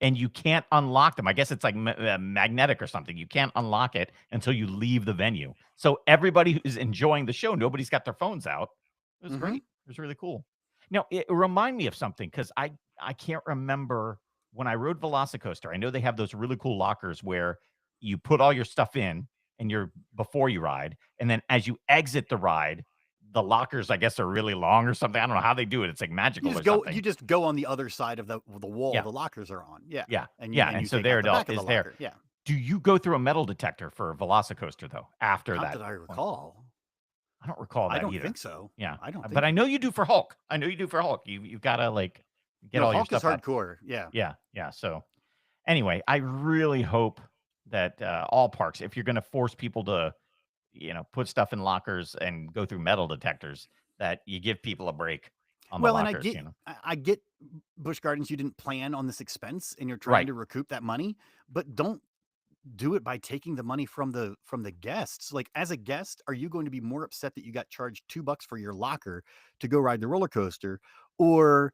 And you can't unlock them. I guess it's like magnetic or something. You can't unlock it until you leave the venue. So everybody who's enjoying the show, nobody's got their phones out. It was great. It was really cool. Now, it reminded me of something, because I can't remember when I rode Velocicoaster. I know they have those really cool lockers where you put all your stuff in and before you ride. And then as you exit the ride, the lockers, I guess, are really long or something. I don't know how they do it. It's like magical something. You just go on the other side of the wall the lockers are on. Yeah. Yeah. And so there it is there. Yeah. Do you go through a metal detector for a Velocicoaster, though, after Not that? that I recall. I don't recall that either. I don't think so. Yeah. I don't think But I know you do for Hulk. You've got to get all Hulk your stuff is hardcore. Yeah. Yeah. So anyway, I really hope that all parks, if you're going to force people to put stuff in lockers and go through metal detectors, that you give people a break on the lockers. And I get Busch Gardens, you didn't plan on this expense and you're trying to recoup that money, but don't do it by taking the money from the guests. Like, as a guest, are you going to be more upset that you got charged $2 for your locker to go ride the roller coaster, or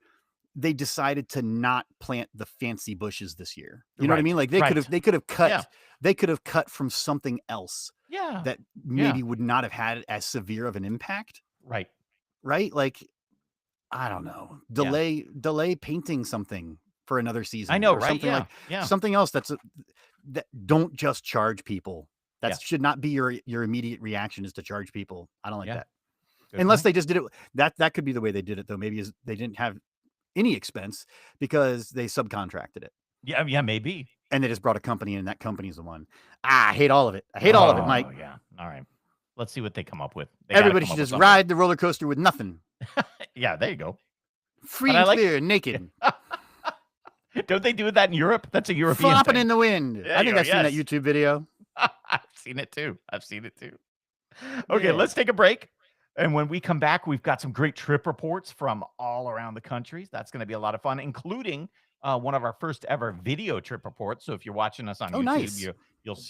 they decided to not plant the fancy bushes this year? You know what I mean? Like, they could have cut from something else. Yeah. That maybe would not have had as severe of an impact. Right. Like, I don't know. Delay painting something for another season. I know, or right? Something something else that don't just charge people. That should not be your immediate reaction, is to charge people. I don't like that. Good Unless point. they just did it. That could be the way they did it, though. Maybe is they didn't have any expense because they subcontracted it. Yeah, maybe. And they just brought a company in, and that company's the one. I hate all of it. I hate all of it, Mike. Oh, yeah. All right. Let's see what they come up with. Everybody should just ride the roller coaster with nothing. Yeah, there you go. Free and clear, naked. Don't they do that in Europe? That's a European flopping thing. In the wind. I think I've seen that YouTube video. I've seen it too. Okay, let's take a break. And when we come back, we've got some great trip reports from all around the country. That's going to be a lot of fun, including one of our first ever video trip reports. So if you're watching us on YouTube, nice. you're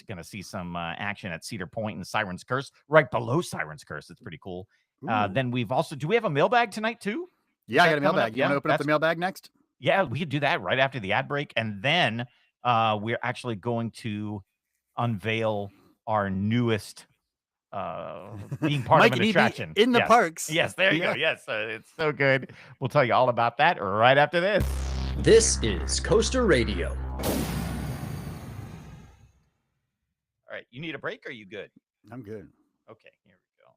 going to see some action at Cedar Point and Siren's Curse, right below Siren's Curse. It's pretty cool. Then we've also, do we have a mailbag tonight too? Yeah, I got a mailbag. You want to open up the mailbag next? Yeah, we could do that right after the ad break. And then we're actually going to unveil our newest being part Mike of an attraction in the parks. Yes, there you go. Yes, it's so good. We'll tell you all about that right after this. This is Coaster Radio. All right, you need a break, or are you good? I'm good. Okay, here we go.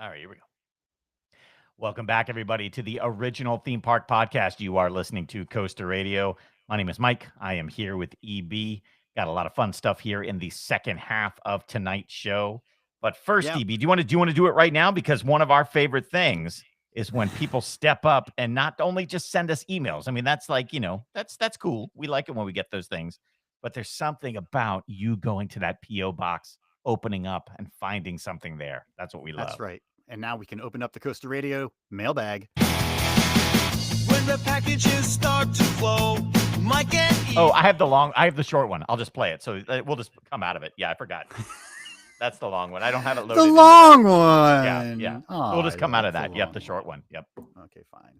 All right, here we go. Welcome back, everybody, to the original theme park podcast. You are listening to Coaster Radio. My name is Mike. I am here with EB. Got a lot of fun stuff here in the second half of tonight's show. But first, EB, do you want to do it right now? Because one of our favorite things is when people step up and not only just send us emails. I mean, that's like, that's cool. We like it when we get those things. But there's something about you going to that P.O. box, opening up and finding something there. That's what we love. That's right. And now we can open up the Coaster Radio mailbag. When the packages start to flow, Mike and E. Oh, I have the short one. I'll just play it. So we'll just come out of it. Yeah, I forgot. That's the long one. I don't have it loaded. The long one. Yeah. Oh, We'll just come out of that. Yep, the short one. Yep. Okay, fine.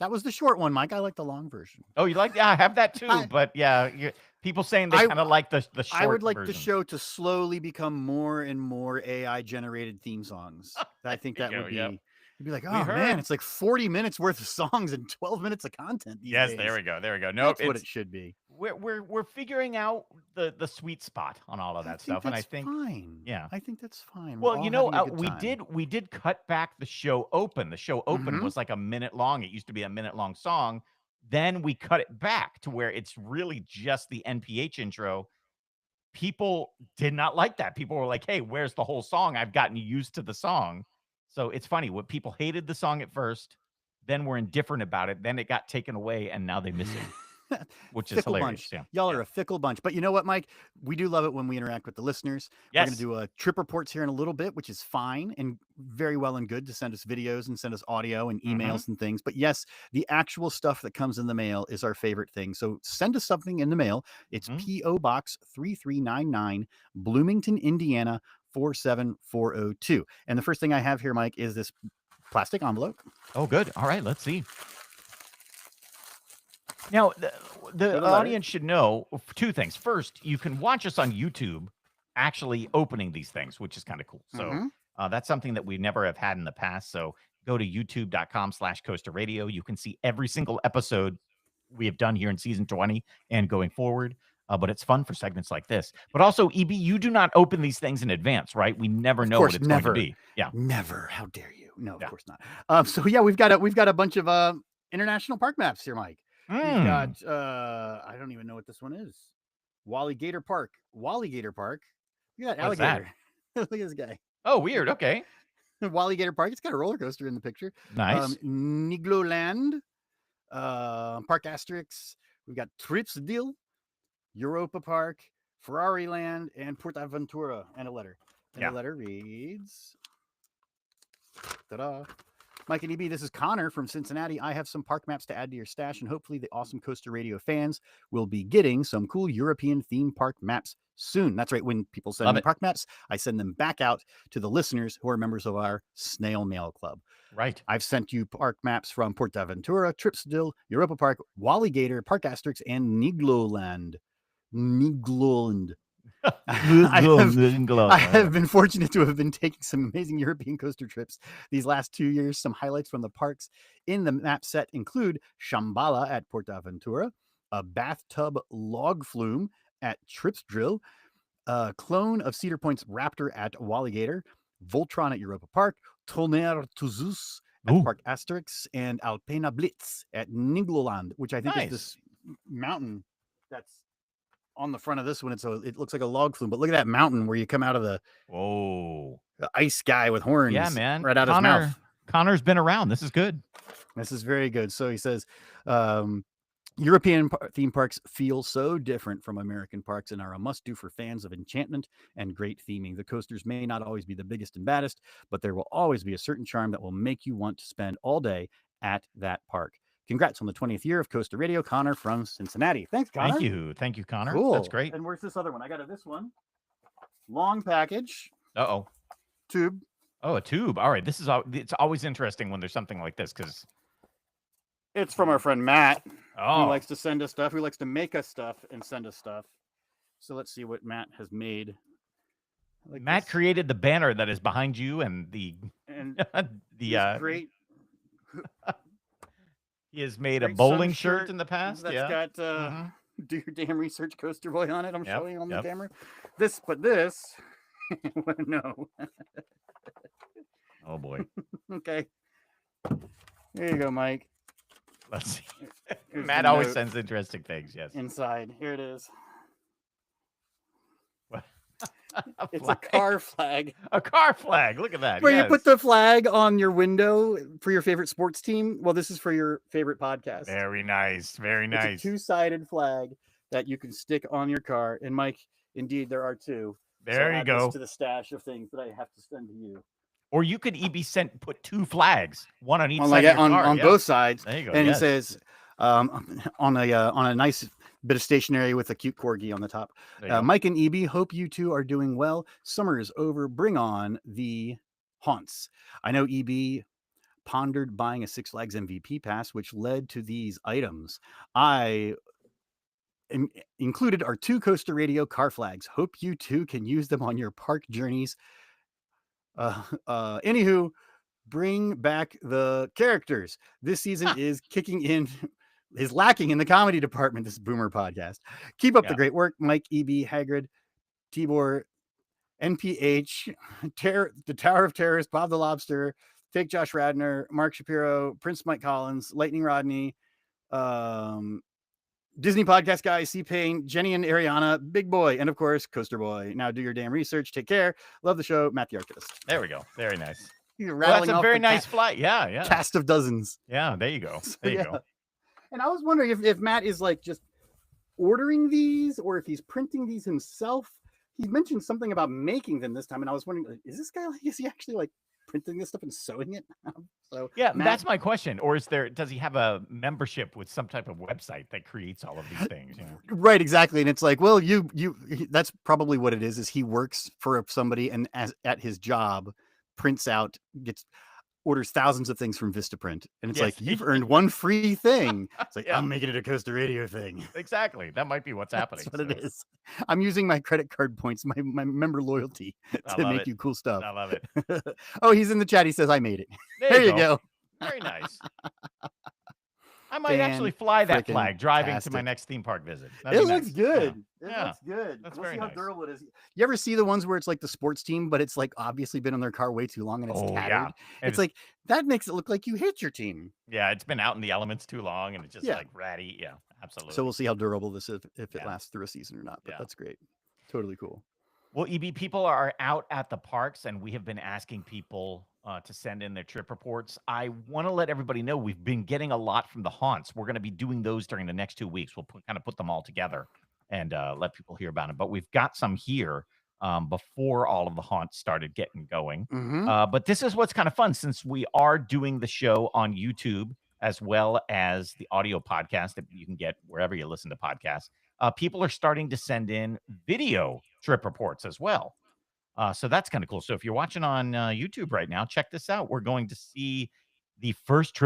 That was the short one, Mike. I like the long version. Oh, you like? Yeah, I have that too. But yeah, people saying they kind of like the short I would like version. the show to slowly become more and more AI generated theme songs. I think that would be. Yep. You'd be like, We oh heard. man, it's like 40 minutes worth of songs and 12 minutes of content these days. Yes, there we go. No, That's what it should be. We're figuring out the sweet spot on all of that stuff, and I think fine. yeah, I think that's fine. well, We're all having a good time. we did cut back the show open. The show open was like a minute long. It used to be a minute long song. Then we cut it back to where it's really just the NPH intro. People did not like that. People were like, "Hey, where's the whole song? I've gotten used to the song." So it's funny. What people hated the song at first, then were indifferent about it. Then it got taken away, and now they miss it. Which is hilarious. Bunch. Yeah. Y'all are a fickle bunch. But you know what, Mike? We do love it when we interact with the listeners. Yes. We're going to do a trip reports here in a little bit, which is fine and very well and good to send us videos and send us audio and emails and things. But yes, the actual stuff that comes in the mail is our favorite thing. So send us something in the mail. It's P.O. Box 3399, Bloomington, Indiana 47402. And the first thing I have here, Mike, is this plastic envelope. Oh, good. All right, let's see. Now, the audience should know two things. First, you can watch us on YouTube actually opening these things, which is kind of cool. So that's something that we never have had in the past. So go to youtube.com/Coaster Radio. You can see every single episode we have done here in season 20 and going forward. But it's fun for segments like this. But also, EB, you do not open these things in advance, right? We never know what it's going to be. Yeah. Never. How dare you? No, of course not. So yeah, we've got a bunch of international park maps here, Mike. We've got I don't even know what this one is. Wallygator Park. Wallygator Park. Look at that alligator. Look at this guy. Oh, weird. Okay. Wallygator Park. It's got a roller coaster in the picture. Nice. Nigloland. Park Asterix. We've got Tripsdil, Europa Park, Ferrari Land, and Portaventura, and a letter. And the letter reads, ta-da. Mike and EB, this is Connor from Cincinnati. I have some park maps to add to your stash, and hopefully the awesome Coaster Radio fans will be getting some cool European theme park maps soon. That's right. When people send me park maps, I send them back out to the listeners who are members of our Snail Mail Club. Right. I've sent you park maps from Portaventura, Tripsdil, Europa Park, Wallygator, Park Asterix, and Nigloland. I have been fortunate to have been taking some amazing European coaster trips these last 2 years. Some highlights from the parks in the map set include Shambhala at Portaventura, a bathtub log flume at Tripsdrill, a clone of Cedar Point's Raptor at Wallygator, Voltron at Europa Park, Tonnerre Zeus at Park Asterix, and Alpena Blitz at Nigloland, which I think is this mountain that's on the front of this one. It looks like a log flume, but look at that mountain where you come out of the ice guy with horns. Yeah, man. Right out his mouth. Connor's been around. This is good. This is very good. So he says, European theme parks feel so different from American parks and are a must-do for fans of enchantment and great theming. The coasters may not always be the biggest and baddest, but there will always be a certain charm that will make you want to spend all day at that park. Congrats on the 20th year of Coaster Radio, Connor from Cincinnati. Thanks, Connor. Thank you, Connor. Cool. That's great. And where's this other one? I got this one. Long package. Tube. Oh, a tube. All right. It's always interesting when there's something like this because it's from our friend Matt. Oh. Who likes to send us stuff. Who likes to make us stuff and send us stuff. So let's see what Matt has made. Matt created the banner that is behind you and the great. He has made a bowling shirt in the past. That's got do your damn research, Coaster Boy, on it. I'm showing you on the camera. This no. Oh boy. Okay. There you go, Mike. Let's see. Matt always sends interesting things. Yes. Inside. Here it is. What? It's a car flag. A car flag. Look at that. Where you put the flag on your window for your favorite sports team. Well, this is for your favorite podcast. Very nice. Very nice. It's a two-sided flag that you can stick on your car. And Mike, indeed, there are two. There you go. To the stash of things that I have to send to you. Or you could put two flags, one on each side of your car. On both sides. There you go. And it says on a nice bit of stationery with a cute corgi on the top. Mike and EB, hope you two are doing well. Summer is over. Bring on the haunts. I know EB pondered buying a Six Flags MVP pass, which led to these items. I included our 2 Coaster Radio car flags. Hope you too can use them on your park journeys. Anywho, bring back the characters. This season is lacking in the comedy department. This Boomer podcast. Keep up the great work, Mike, EB, Hagrid, Tibor, NPH, the Tower of Terrors, Bob the Lobster, Fake Josh Radner, Mark Shapiro, Prince Mike Collins, Lightning Rodney, Disney podcast guy, C-Pain, Jenny and Ariana, Big Boy, and of course, Coaster Boy. Now do your damn research. Take care. Love the show. Matt the Archivist. There we go. Very nice. You're Well, rattling that's a off very the nice flight. Yeah. cast of dozens. Yeah, there you go. There you go. And I was wondering if Matt is like just ordering these or if he's printing these himself. He mentioned something about making them this time, and I was wondering, is he actually like printing this stuff and sewing it? So yeah, Matt, that's my question. Or does he have a membership with some type of website that creates all of these things? You know? Right, exactly. And it's like, well, that's probably what it is he works for somebody and at his job prints out, orders thousands of things from Vistaprint, and it's like, you've earned one free thing. It's like, I'm making it a Coaster Radio thing. Exactly. That might be what's happening. That's what it is. I'm using my credit card points, my member loyalty to make you cool stuff. I love it. Oh, he's in the chat. He says, I made it. There you go. Very nice. I might actually fly that flag driving to my next theme park visit. It looks good. Yeah. It looks good. That's we'll very see how nice. durable it is. You ever see the ones where it's like the sports team, but it's like obviously been in their car way too long and it's tattered? Yeah. It's like, that makes it look like you hit your team. Yeah, it's been out in the elements too long and it's just like ratty. Yeah, absolutely. So we'll see how durable this is, if it lasts through a season or not. But that's great. Totally cool. Well, EB, people are out at the parks, and we have been asking people to send in their trip reports. I want to let everybody know we've been getting a lot from the haunts. We're going to be doing those during the next 2 weeks. We'll kind of put them all together and let people hear about them. But we've got some here before all of the haunts started getting going. But this is what's kind of fun, since we are doing the show on YouTube as well as the audio podcast that you can get wherever you listen to podcasts. People are starting to send in video trip reports as well. So that's kind of cool. So if you're watching on YouTube right now, check this out. We're going to see the first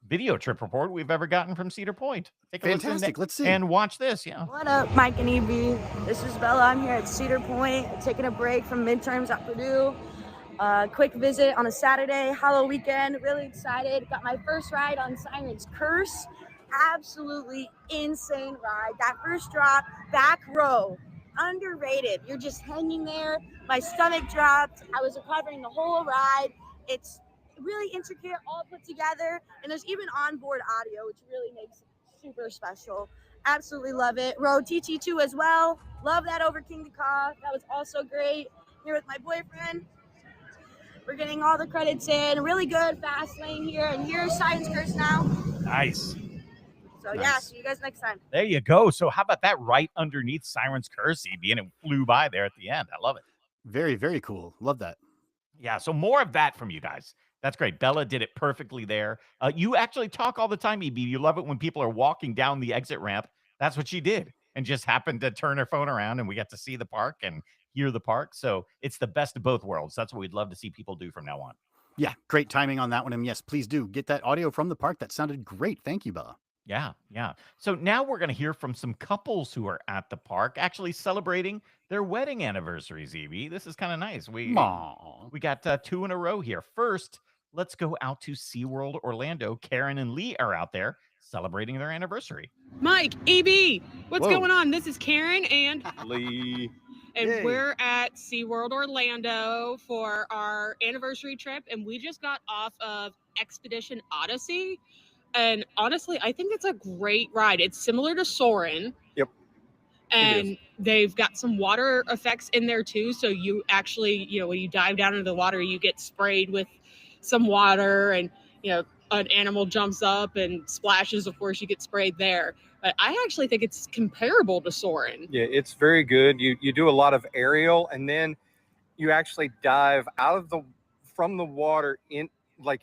video trip report we've ever gotten from Cedar Point. Take a Fantastic. Let's see. And watch this. Yeah. What up, Mike and EB? This is Bella. I'm here at Cedar Point, taking a break from midterms at Purdue. Quick visit on a Saturday, Halloween weekend. Really excited. Got my first ride on Siren's Curse. Absolutely insane ride. That first drop, back row, underrated. You're just hanging there. My stomach dropped. I was recovering the whole ride. It's really intricate, all put together, and there's even onboard audio, which really makes it super special. Absolutely love it. Rode TT2 as well. Love that over King Ka. That was also great. Here with my boyfriend. We're getting all the credits in. Really good fast lane here, and here's Siren's Curse now. Nice. So yeah, see you guys next time. There you go. So how about that right underneath Siren's Curse, EB, and it flew by there at the end. I love it. Very, very cool. Love that. Yeah, so more of that from you guys. That's great. Bella did it perfectly there. You actually talk all the time, EB. You love it when people are walking down the exit ramp. That's what she did, and just happened to turn her phone around, and we got to see the park and hear the park. So it's the best of both worlds. That's what we'd love to see people do from now on. Yeah, great timing on that one. And yes, please do get that audio from the park. That sounded great. Thank you, Bella. Yeah. So now we're going to hear from some couples who are at the park actually celebrating their wedding anniversaries, EB. This is kind of nice. We got 2 in a row here. First, let's go out to SeaWorld Orlando. Karen and Lee are out there celebrating their anniversary. Mike, EB, what's going on? This is Karen and Lee. And we're at SeaWorld Orlando for our anniversary trip, and we just got off of Expedition Odyssey. And honestly, I think it's a great ride. It's similar to Soarin'. Yep. And they've got some water effects in there too. So you actually, when you dive down into the water, you get sprayed with some water, and, an animal jumps up and splashes. Of course, you get sprayed there. But I actually think it's comparable to Soarin'. Yeah, it's very good. You do a lot of aerial, and then you actually dive from the water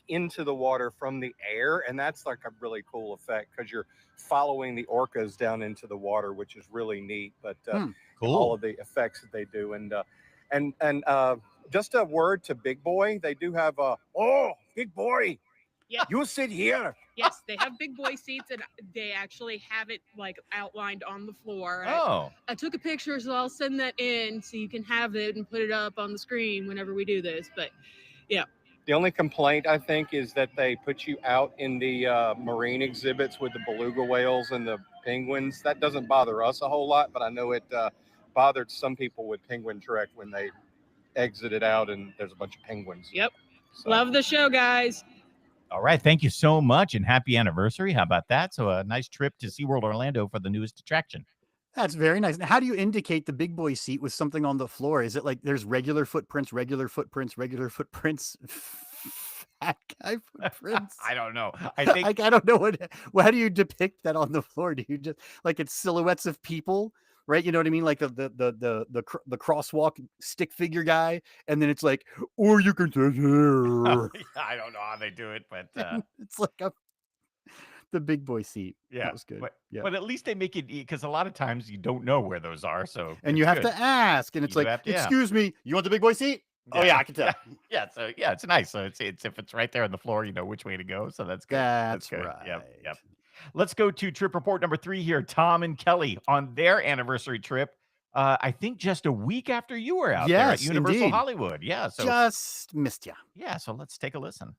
into the water from the air, and that's like a really cool effect because you're following the orcas down into the water, which is really neat. But Cool. all of the effects that they do, and just a word to Big Boy. They do have a, oh, Big Boy, Yeah. you sit here. Yes, they have big boy seats, and they actually have it like outlined on the floor. Oh, I took a picture, so I'll send that in so you can have it and put it up on the screen whenever we do this. But yeah, The only complaint, I think, is that they put you out in the marine exhibits with the beluga whales and the penguins. That doesn't bother us a whole lot, but I know it bothered some people with Penguin Trek when they exited out and there's a bunch of penguins. yep. So, Love the show, guys. all right. Thank you so much, and happy anniversary. How about that? So a nice trip to SeaWorld Orlando for the newest attraction. That's very nice. Now, how do you indicate the big boy seat with something on the floor? Is it like there's regular footprints, fat guy footprints? I don't know. I think Like, I don't know how do you depict that on the floor? Do you just like it's silhouettes of people, right? You know what I mean? Like the crosswalk stick figure guy, and then it's like, or you can sit here. I don't know how they do it, but It's like the big boy seat. yeah, That was good. Yeah. But at least they make it because a lot of times you don't know where those are. So And it's you have good. to ask, and it's You like, have to, yeah. excuse me, you want the big boy seat? Oh yeah, I can tell. Yeah, so yeah, it's nice. So it's if it's right there on the floor, you know which way to go. So that's good. That's good. right. Yep. Let's go to trip report number 3 here. Tom and Kelly on their anniversary trip. I think just a week after you were out there at Yes, Universal indeed. Hollywood. Yeah. So Just missed you. yeah. So let's take a listen.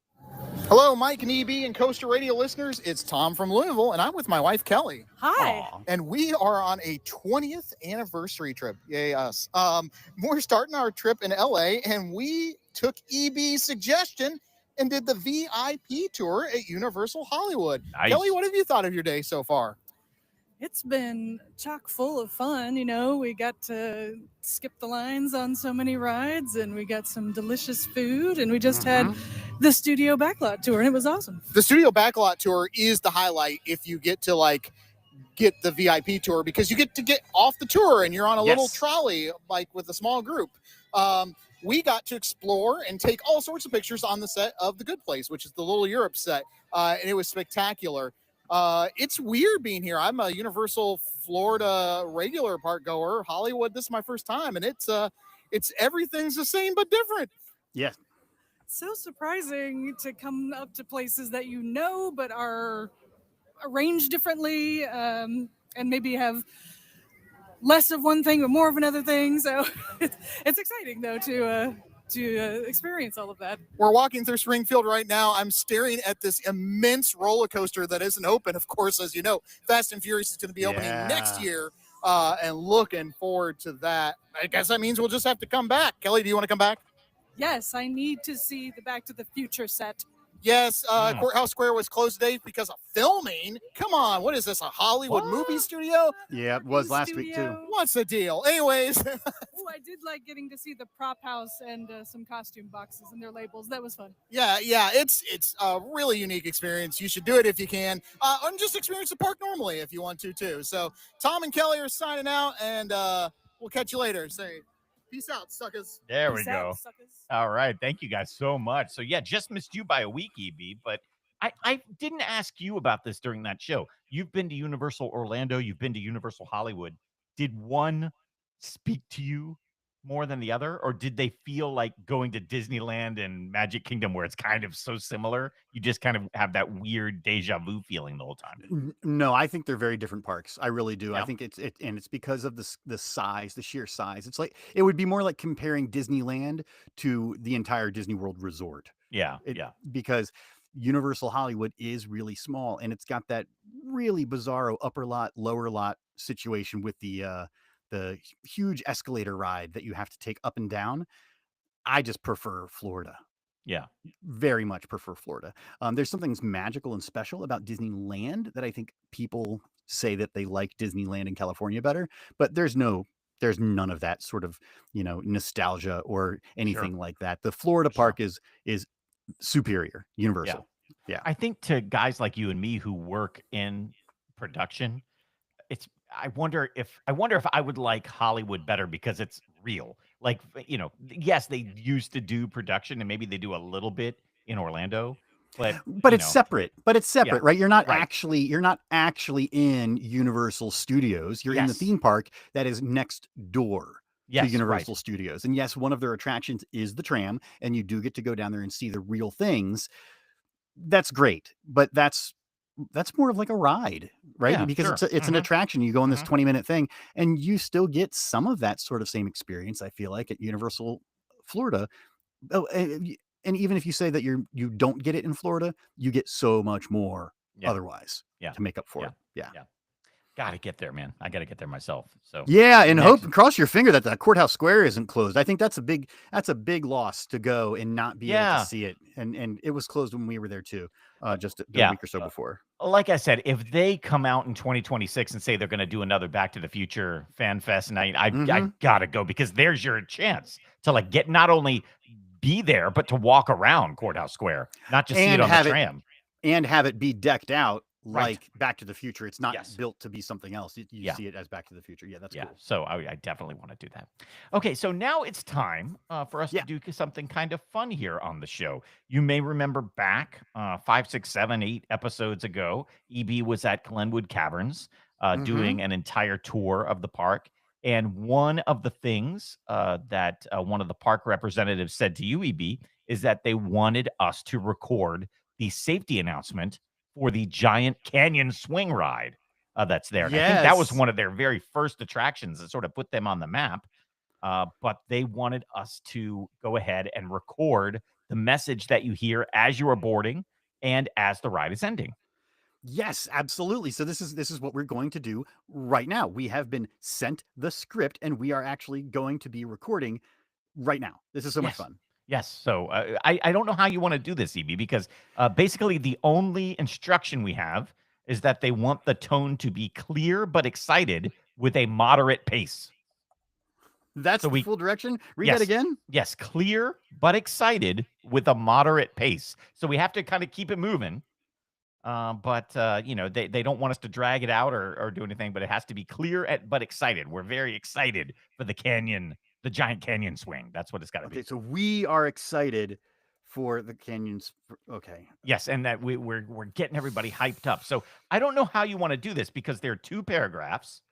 Hello, Mike and EB and Coaster Radio listeners. It's Tom from Louisville, and I'm with my wife, Kelly. Hi. Aw. And we are on a 20th anniversary trip. Yay, us. We're starting our trip in LA, and we took EB's suggestion and did the VIP tour at Universal Hollywood. Nice. Kelly, what have you thought of your day so far? It's been chock full of fun. You know, we got to skip the lines on so many rides, and we got some delicious food, and we just had the studio backlot tour, and it was awesome. The studio backlot tour is the highlight if you get to get the VIP tour, because you get to get off the tour and you're on a little Yes. trolley with a small group. We got to explore and take all sorts of pictures on the set of The Good Place, which is the Little Europe set, and it was spectacular. It's weird being here. I'm a Universal Florida regular park goer. Hollywood, this is my first time, and it's everything's the same but different. Yeah. So surprising to come up to places that you know but are arranged differently, and maybe have less of one thing but more of another thing. So it's exciting though to experience all of that. We're walking through Springfield right now. I'm staring at this immense roller coaster that isn't open. Of course, as you know, Fast and Furious is going to be opening next Yeah. year, and looking forward to that. I guess that means we'll just have to come back. Kelly, do you want to come back? Yes, I need to see the Back to the Future set. Yes, Courthouse Square was closed today because of filming. Come on, what is this, a Hollywood movie studio? Yeah, it was last week too. Studio. What's the deal? Anyways, Oh, I did like getting to see the prop house and some costume boxes and their labels. That was fun. yeah, it's a really unique experience. You should do it if you can, and just experience the park normally if you want to too. So Tom and Kelly are signing out, and we'll catch you later. Say peace out, suckers. There we Peace go. out, suckers. All right. Thank you guys so much. So yeah, just missed you by a week, EB, but I didn't ask you about this during that show. You've been to Universal Orlando, you've been to Universal Hollywood. Did one speak to you more than the other, or did they feel like going to Disneyland and Magic Kingdom where it's kind of so similar? You just kind of have that weird deja vu feeling the whole time. No, I think they're very different parks. I really do. Yeah. I think and it's because of the size, the sheer size. It's like it would be more like comparing Disneyland to the entire Disney World resort. Yeah. Because Universal Hollywood is really small, and it's got that really bizarro upper lot, lower lot situation with the huge escalator ride that you have to take up and down. I just prefer Florida. Yeah. Very much prefer Florida. There's something magical and special about Disneyland that I think people say that they like Disneyland in California better, but there's none of that sort of, nostalgia or anything like that. The Florida park is superior, Universal. Yeah. I think to guys like you and me who work in production, I wonder if I would like Hollywood better because it's real. Like, yes, they used to do production and maybe they do a little bit in Orlando, but it's separate. Yeah, Right? You're not right. actually in Universal Studios. You're in the Yes. theme park that is next door. to Yes, right. Universal Studios. And yes, one of their attractions is the tram, and you do get to go down there and see the real things. That's great, but that's more of like a ride, right? Yeah, Because sure. it's an attraction. You go on this Mhm. 20-minute thing, and you still get some of that sort of same experience, I feel like, at Universal Florida. Oh, and even if you say that you don't get it in Florida, you get so much more Yeah. otherwise Yeah. to make up for Yeah. it. Yeah. Yeah. Gotta get there, man. I gotta get there myself. So Yeah, and next cross your finger that the courthouse square isn't closed. I think that's a big loss to go and not be able to Yeah. see it. And it was closed when we were there too, just a Yeah. week or so before. Like I said, if they come out in 2026 and say they're gonna do another Back to the Future fan fest night, I Mhm. gotta go because there's your chance to like get not only be there, but to walk around Courthouse Square, not just see it And on the have it tram. be decked out Right. like Back to the Future. It's not Yes. built to be something else. You Yeah. see it as Back to the Future. Yeah, that's Yeah. cool. So I definitely want to do that. Okay. So now it's time for us Yeah. to do something kind of fun here on the show. You may remember back 5, 6, 7, 8 episodes ago, EB was at Glenwood Caverns Mhm. doing an entire tour of the park. And one of the things that one of the park representatives said to you, EB, is that they wanted us to record the safety announcement for the Giant Canyon Swing Ride that's there. And I think that was Yes. one of their very first attractions that sort of put them on the map. But they wanted us to go ahead and record the message that you hear as you are boarding and as the ride is ending. Yes, absolutely. So this is what we're going to do right now. We have been sent the script, and we are actually going to be recording right now. This is so much Yes. fun. Yes. So I don't know how you want to do this, EB, because basically the only instruction we have is that they want the tone to be clear but excited with a moderate pace. That's So the we full direction. Read that Yes. again. Yes, clear but excited with a moderate pace. So we have to kind of keep it moving. But they don't want us to drag it out or do anything, but it has to be clear but excited. We're very excited for the giant canyon swing. That's what it's got to Okay, be. so we are excited for the canyons. Okay. Yes, and that we're getting everybody hyped up. So I don't know how you want to do this because there are 2 paragraphs,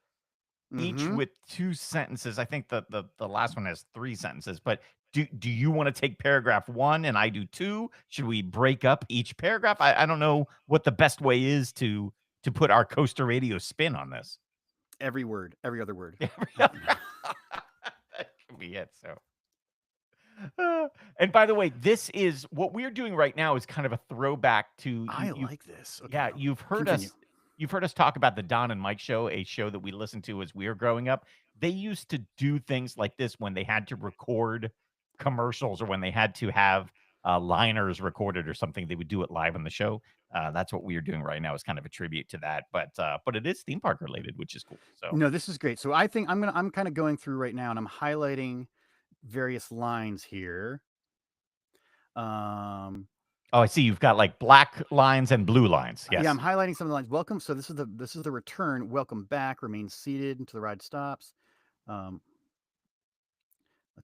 each Mhm. with 2 sentences. I think the last one has 3 sentences, but do you want to take paragraph 1 and I do 2? Should we break up each paragraph? I don't know what the best way is to put our Coaster Radio spin on this. Every word, every other word. That could be it. So and by the way, this is what we're doing right now is kind of a throwback to I you. like this. Okay. Yeah, you've heard Continue. us talk about the Don and Mike show, a show that we listened to as we were growing up. They used to do things like this when they had to record commercials or when they had to have liners recorded or something. They would do it live on the show. That's what we are doing right now is kind of a tribute to that. But it is theme park related, which is cool. So No, this is great. So I think I'm kind of going through right now, and I'm highlighting various lines here. oh, I see you've got like black lines and blue lines. Yes. Yeah, I'm highlighting some of the lines. Welcome. So this is the return. Welcome back. Remain seated until the ride stops. Let's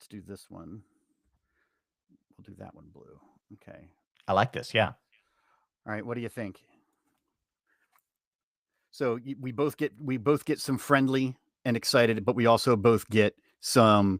do this one. We'll do that one blue. Okay. I like this. Yeah. All right. What do you think? So we both get some friendly and excited, but we also both get some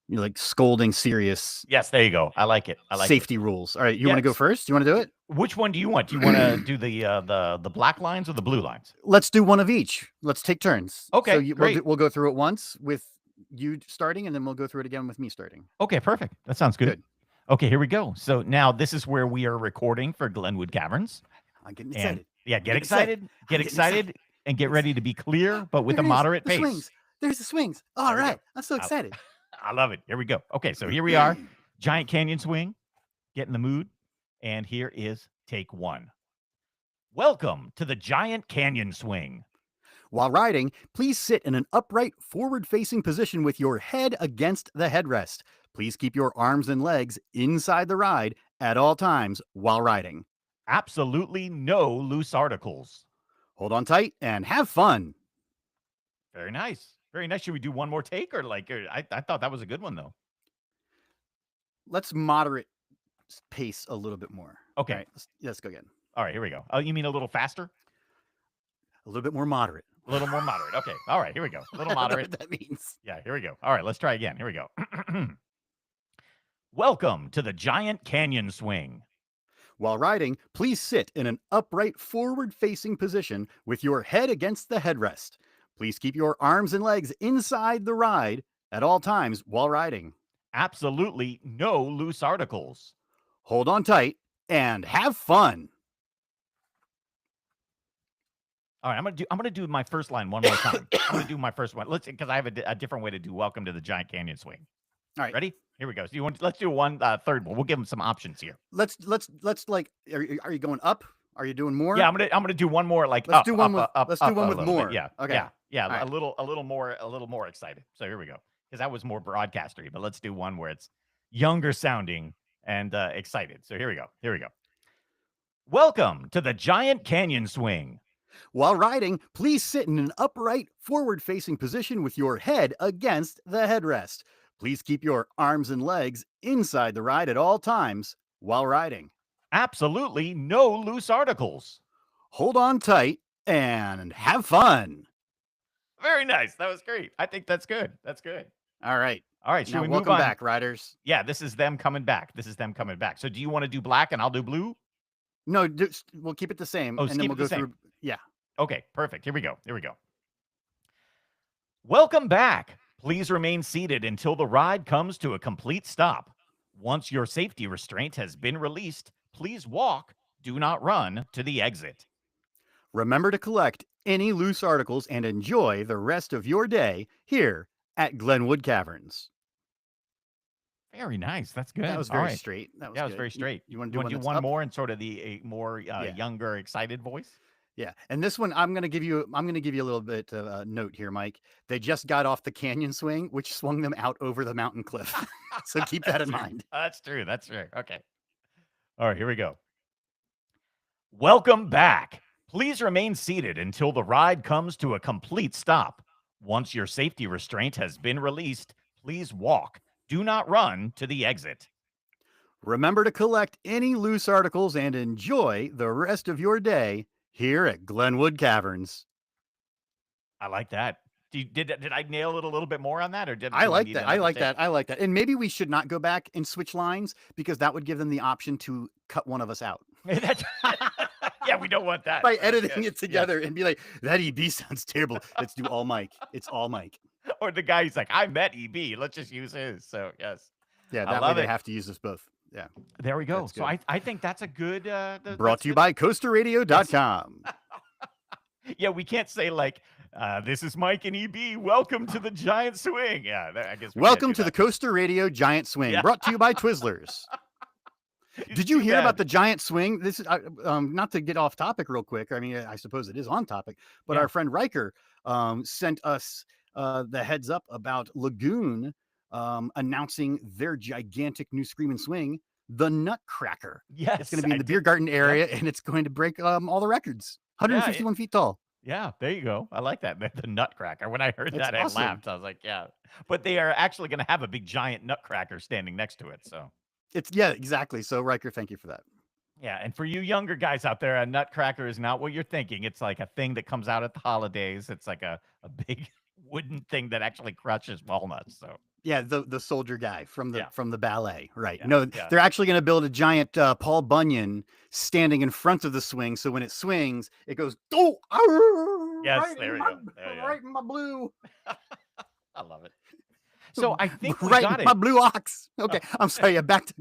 like scolding serious Yes, there you go. I like it. I like safety rules. All right, you want to go Yes. first? You want to do it? Which one do you want? Do you want to do the black lines or the blue lines? Let's do one of each. Let's take turns. Okay, So great. we'll go through it once with you starting, and then we'll go through it again with me starting. Okay, perfect. That sounds good. Okay, here we go. So now this is where we are recording for Glenwood Caverns. I'm getting And excited. yeah, get excited, and get ready to be clear, but with There a it is, moderate the pace. swings. There's the swings. All There we right, go. I'm so excited. I love it. Here we go. Okay, so here we are. Giant Canyon Swing. Get in the mood. And here is take 1. Welcome to the Giant Canyon Swing. While riding, please sit in an upright, forward-facing position with your head against the headrest. Please keep your arms and legs inside the ride at all times while riding. Absolutely no loose articles. Hold on tight and have fun. Very nice. Very nice. Should we do one more take or I thought that was a good one though. Let's moderate pace a little bit more. Okay. All right, let's go again. All right, here we go. Oh, you mean a little faster? A little bit more moderate. A little more moderate. Okay. All right. Here we go. A little I don't know moderate. what that means. Yeah. Here we go. All right. Let's try again. Here we go. Welcome to the Giant Canyon Swing. While riding, please sit in an upright forward-facing position with your head against the headrest. Please keep your arms and legs inside the ride at all times while riding. Absolutely no loose articles. Hold on tight and have fun. All right, I'm gonna do my first line one more time. I'm gonna do my first one. Because I have a different way to do "Welcome to the Giant Canyon Swing." All right, ready? Here we go. So let's do one third one. We'll give them some options here. Let's like. Are you going up? Are you doing more? Yeah, I'm gonna do one more. Like let's up, do one up, with up, let's up do one a with little more. bit. Yeah. Okay. Yeah. All right. A little more excited. So here we go. Because that was more broadcastery, but let's do one where it's younger sounding and excited. So here we go. Here we go. Welcome to the Giant Canyon Swing. While riding, please sit in an upright, forward-facing position with your head against the headrest. Please keep your arms and legs inside the ride at all times while riding. Absolutely no loose articles. Hold on tight and have fun. Very nice. That was great. I think that's good. That's good. All right. All right. Should Now, we move welcome on? back, riders. Yeah, this is them coming back. So do you want to do black and I'll do blue? No, we'll keep it the same, Oh, and then keep we'll it the go same. through. Yeah. Okay, perfect. Here we go. Welcome back. Please remain seated until the ride comes to a complete stop. Once your safety restraint has been released, please walk, do not run, to the exit. Remember to collect any loose articles and enjoy the rest of your day here at Glenwood Caverns. Very nice. That's good. That was All very right. straight. That was Yeah, it was good. very straight. You want to do Want to do that's one up? more in sort of the more younger, excited voice? Yeah, and this one I'm gonna give you a little bit of a note here, Mike. They just got off the canyon swing, which swung them out over the mountain cliff. So keep that in mind. That's true. That's true. Okay. All right, here we go. Welcome back. Please remain seated until the ride comes to a complete stop. Once your safety restraint has been released, please walk. Do not run to the exit. Remember to collect any loose articles and enjoy the rest of your day here at Glenwood Caverns. I like that. Did I nail it a little bit more on that, or did I do like need that. I another like take? that. I like that. And maybe we should not go back and switch lines because that would give them the option to cut one of us out That's- yeah, we don't want that. by That's editing good. it together and be like, that EB sounds terrible. Let's do all Mike. It's all Mike. Yeah. Or the guy who's like, I met EB. Let's just use his. So yes. Yeah, I that way love they it. have to use us both. Yeah. There we go. That's So good. I think that's a good Brought to you by CoasterRadio.com. Yeah, we can't say like this is Mike and EB. Welcome to the Giant Swing. Yeah, I guess. Welcome to the Coaster Radio Giant Swing, Yeah. brought to you by Twizzlers. Did you hear about the giant swing? This is not to get off topic real quick. I mean, I suppose it is on topic, but Yeah. our friend Riker sent us the heads up about Lagoon announcing their gigantic new Screamin' Swing, the Nutcracker. Yes, It's going to be in I the did- beer garden area, and it's going to break all the records. 151 feet tall. Yeah, there you go. I like that. The Nutcracker. When I heard It's that, awesome. I laughed. I was like, yeah. But they are actually going to have a big giant Nutcracker standing next to it. So Yeah, exactly. So Riker, thank you for that. yeah, and for you younger guys out there, a Nutcracker is not what you're thinking. It's like a thing that comes out at the holidays. It's like a big wooden thing that actually crushes walnuts. So Yeah, the soldier guy from the ballet, right? Yeah, No, yeah. they're actually going to build a giant Paul Bunyan standing in front of the swing, so when it swings, it goes Yes, right there in we my, go. There you go. right in my blue, I love it. So I think we right got in it. my blue ox. Okay, I'm sorry. Yeah, back to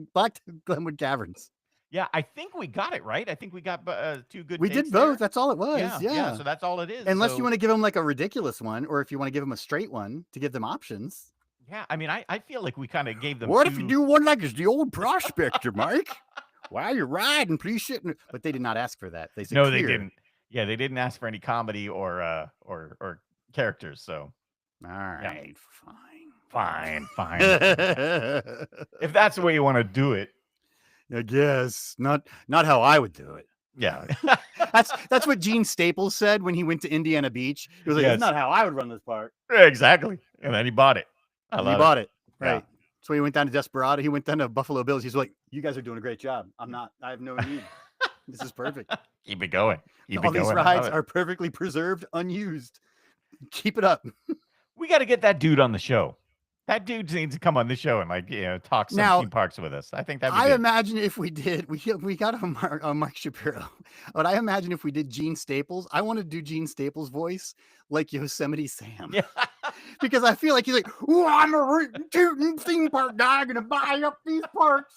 Glenwood Caverns. Yeah, I think we got it right. I think we got two good. We takes did both. there. That's all it was. Yeah. So that's all it is. Unless So- you want to give them like a ridiculous one, or if you want to give them a straight one to give them options. Yeah, I mean, I feel like we kind of gave them. What if two- you do one like the old prospector, Mike? While you're riding, please sit. But they did not ask for that. They said No, they clear. didn't. Yeah, they didn't ask for any comedy or characters. So All right, fine. fine. If that's the way you want to do it, I guess not how I would do it. yeah. That's what Gene Staples said when he went to Indiana Beach. He was like, Yes. "It's not how I would run this part." Exactly. And then he bought it. I And he love bought it. Yeah. Right. So he went down to Desperado. He went down to Buffalo Bills. He's like, "You guys are doing a great job. I'm not. I have no need. This is perfect. Keep it going. Keep All it going. these I love rides it. are perfectly preserved, unused." Keep it up. We got to get that dude on the show. That dude needs to come on the show and talk some Now, theme parks with us. I think that'd be I good. imagine if we did, we got a Mark Shapiro, but I imagine if we did Gene Staples, I want to do Gene Staples' voice like Yosemite Sam. Yeah. Because I feel like he's like, "Oh, I'm a rootin' theme park guy, gonna buy up these parks.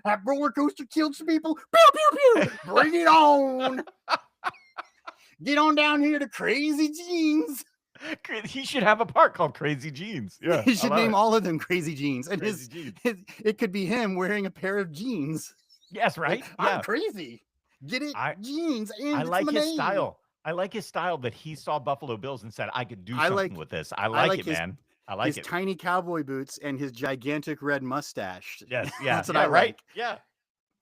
That roller coaster killed some people. Pew pew pew. Bring it on. Get on down here to Crazy Jeans." He should have a park called Crazy Jeans. Yeah, He should name all of them Crazy Jeans, and Crazy Jeans. it could be him wearing a pair of jeans. Yes, right. Like, I'm crazy. Get it? Jeans. And I it's like my his name. style. I like his style that he saw Buffalo Bills and said, I could do I something like- with this. I like it, his- man. I like his it. tiny cowboy boots and his gigantic red mustache. Yes, yeah. That's what yeah, I right. like. Yeah.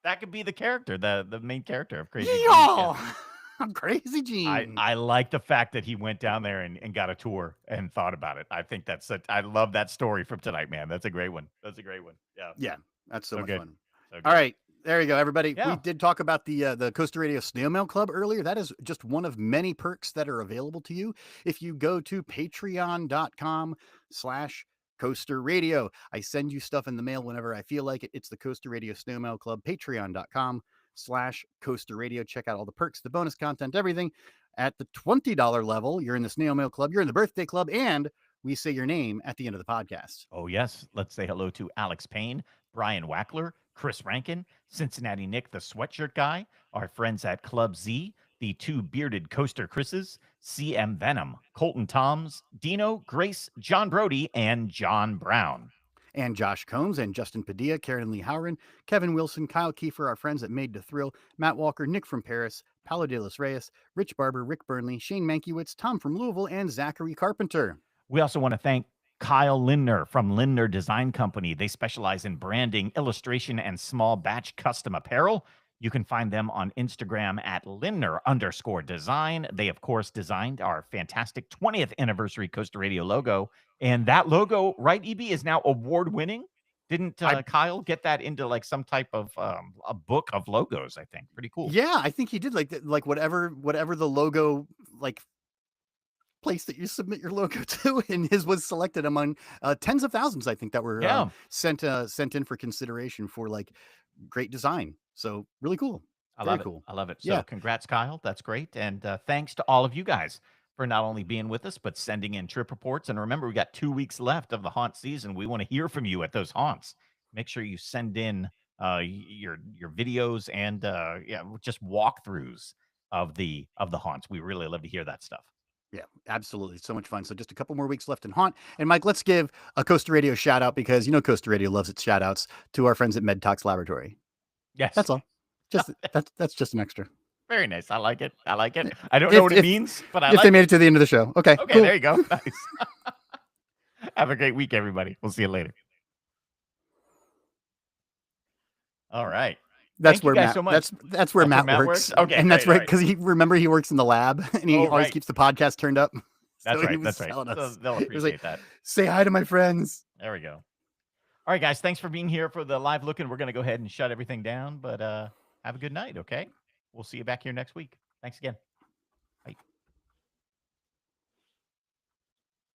That could be the character, the main character of Crazy Yeehaw! Jeans. Yeah. I'm Crazy Jeans. I like the fact that he went down there and got a tour and thought about it. I think I love that story from tonight, man. That's a great one. That's a great one. Yeah. Yeah, that's so much good. fun. So All right. There you go, everybody. Yeah. We did talk about the Costa Radio Snail Mail Club earlier. That is just one of many perks that are available to you if you go to patreon.com/Coaster Radio. I send you stuff in the mail whenever I feel like it. It's the Coaster Radio Snail Mail Club, patreon.com/Coaster Radio. Check out all the perks, the bonus content, everything. At the $20 level, you're in the Snail Mail Club, you're in the Birthday Club, and we say your name at the end of the podcast. Oh, yes. Let's say hello to Alex Payne, Brian Wackler, Chris Rankin, Cincinnati Nick, the sweatshirt guy, our friends at Club Z, the two bearded coaster Chris's, CM Venom, Colton Toms, Dino, Grace, John Brody, and John Brown. And Josh Combs and Justin Padilla, Karen Lee Howren, Kevin Wilson, Kyle Kiefer, our friends at Made to Thrill, Matt Walker, Nick from Paris, Paulo de los Reyes, Rich Barber, Rick Burnley, Shane Mankiewicz, Tom from Louisville, and Zachary Carpenter. We also want to thank Kyle Lindner from Lindner Design Company. They specialize in branding, illustration, and small batch custom apparel. You can find them on Instagram at Lindner_design. They, of course, designed our fantastic 20th anniversary Coaster Radio logo. And that logo, right, EB, is now award-winning. Didn't Kyle get that into like some type of a book of logos, I think. Pretty cool. Yeah, I think he did like whatever the logo like place that you submit your logo to, and his was selected among tens of thousands, I think, that were sent in for consideration for like great design. So really cool. I Very love cool. it. I love it. So Yeah. congrats, Kyle. That's great. And thanks to all of you guys for not only being with us, but sending in trip reports. And remember, we got 2 weeks left of the haunt season. We want to hear from you at those haunts. Make sure you send in your videos and just walkthroughs of the haunts. We really love to hear that stuff. Yeah, absolutely. So much fun. So just a couple more weeks left in Haunt. And Mike, let's give a Coaster Radio shout out, because Coaster Radio loves its shout outs to our friends at MedTox Laboratory. Yes. That's all. Just that's just an extra. Very nice. I like it. I like it. I don't know what it means, but I if like they made it to the end of the show. Okay. Okay, cool. there you go. Nice. Have a great week, everybody. We'll see you later. All right. That's Thank where you guys Matt. so much. That's where Matt works. Okay, and that's right, right, because he works in the lab, and he always keeps the podcast turned up. That's So he right. was That's right. telling So us. they'll He was appreciate like, that. Say hi to my friends. There we go. All right, guys. Thanks for being here for the live look, and we're going to go ahead and shut everything down. But have a good night, okay? We'll see you back here next week. Thanks again.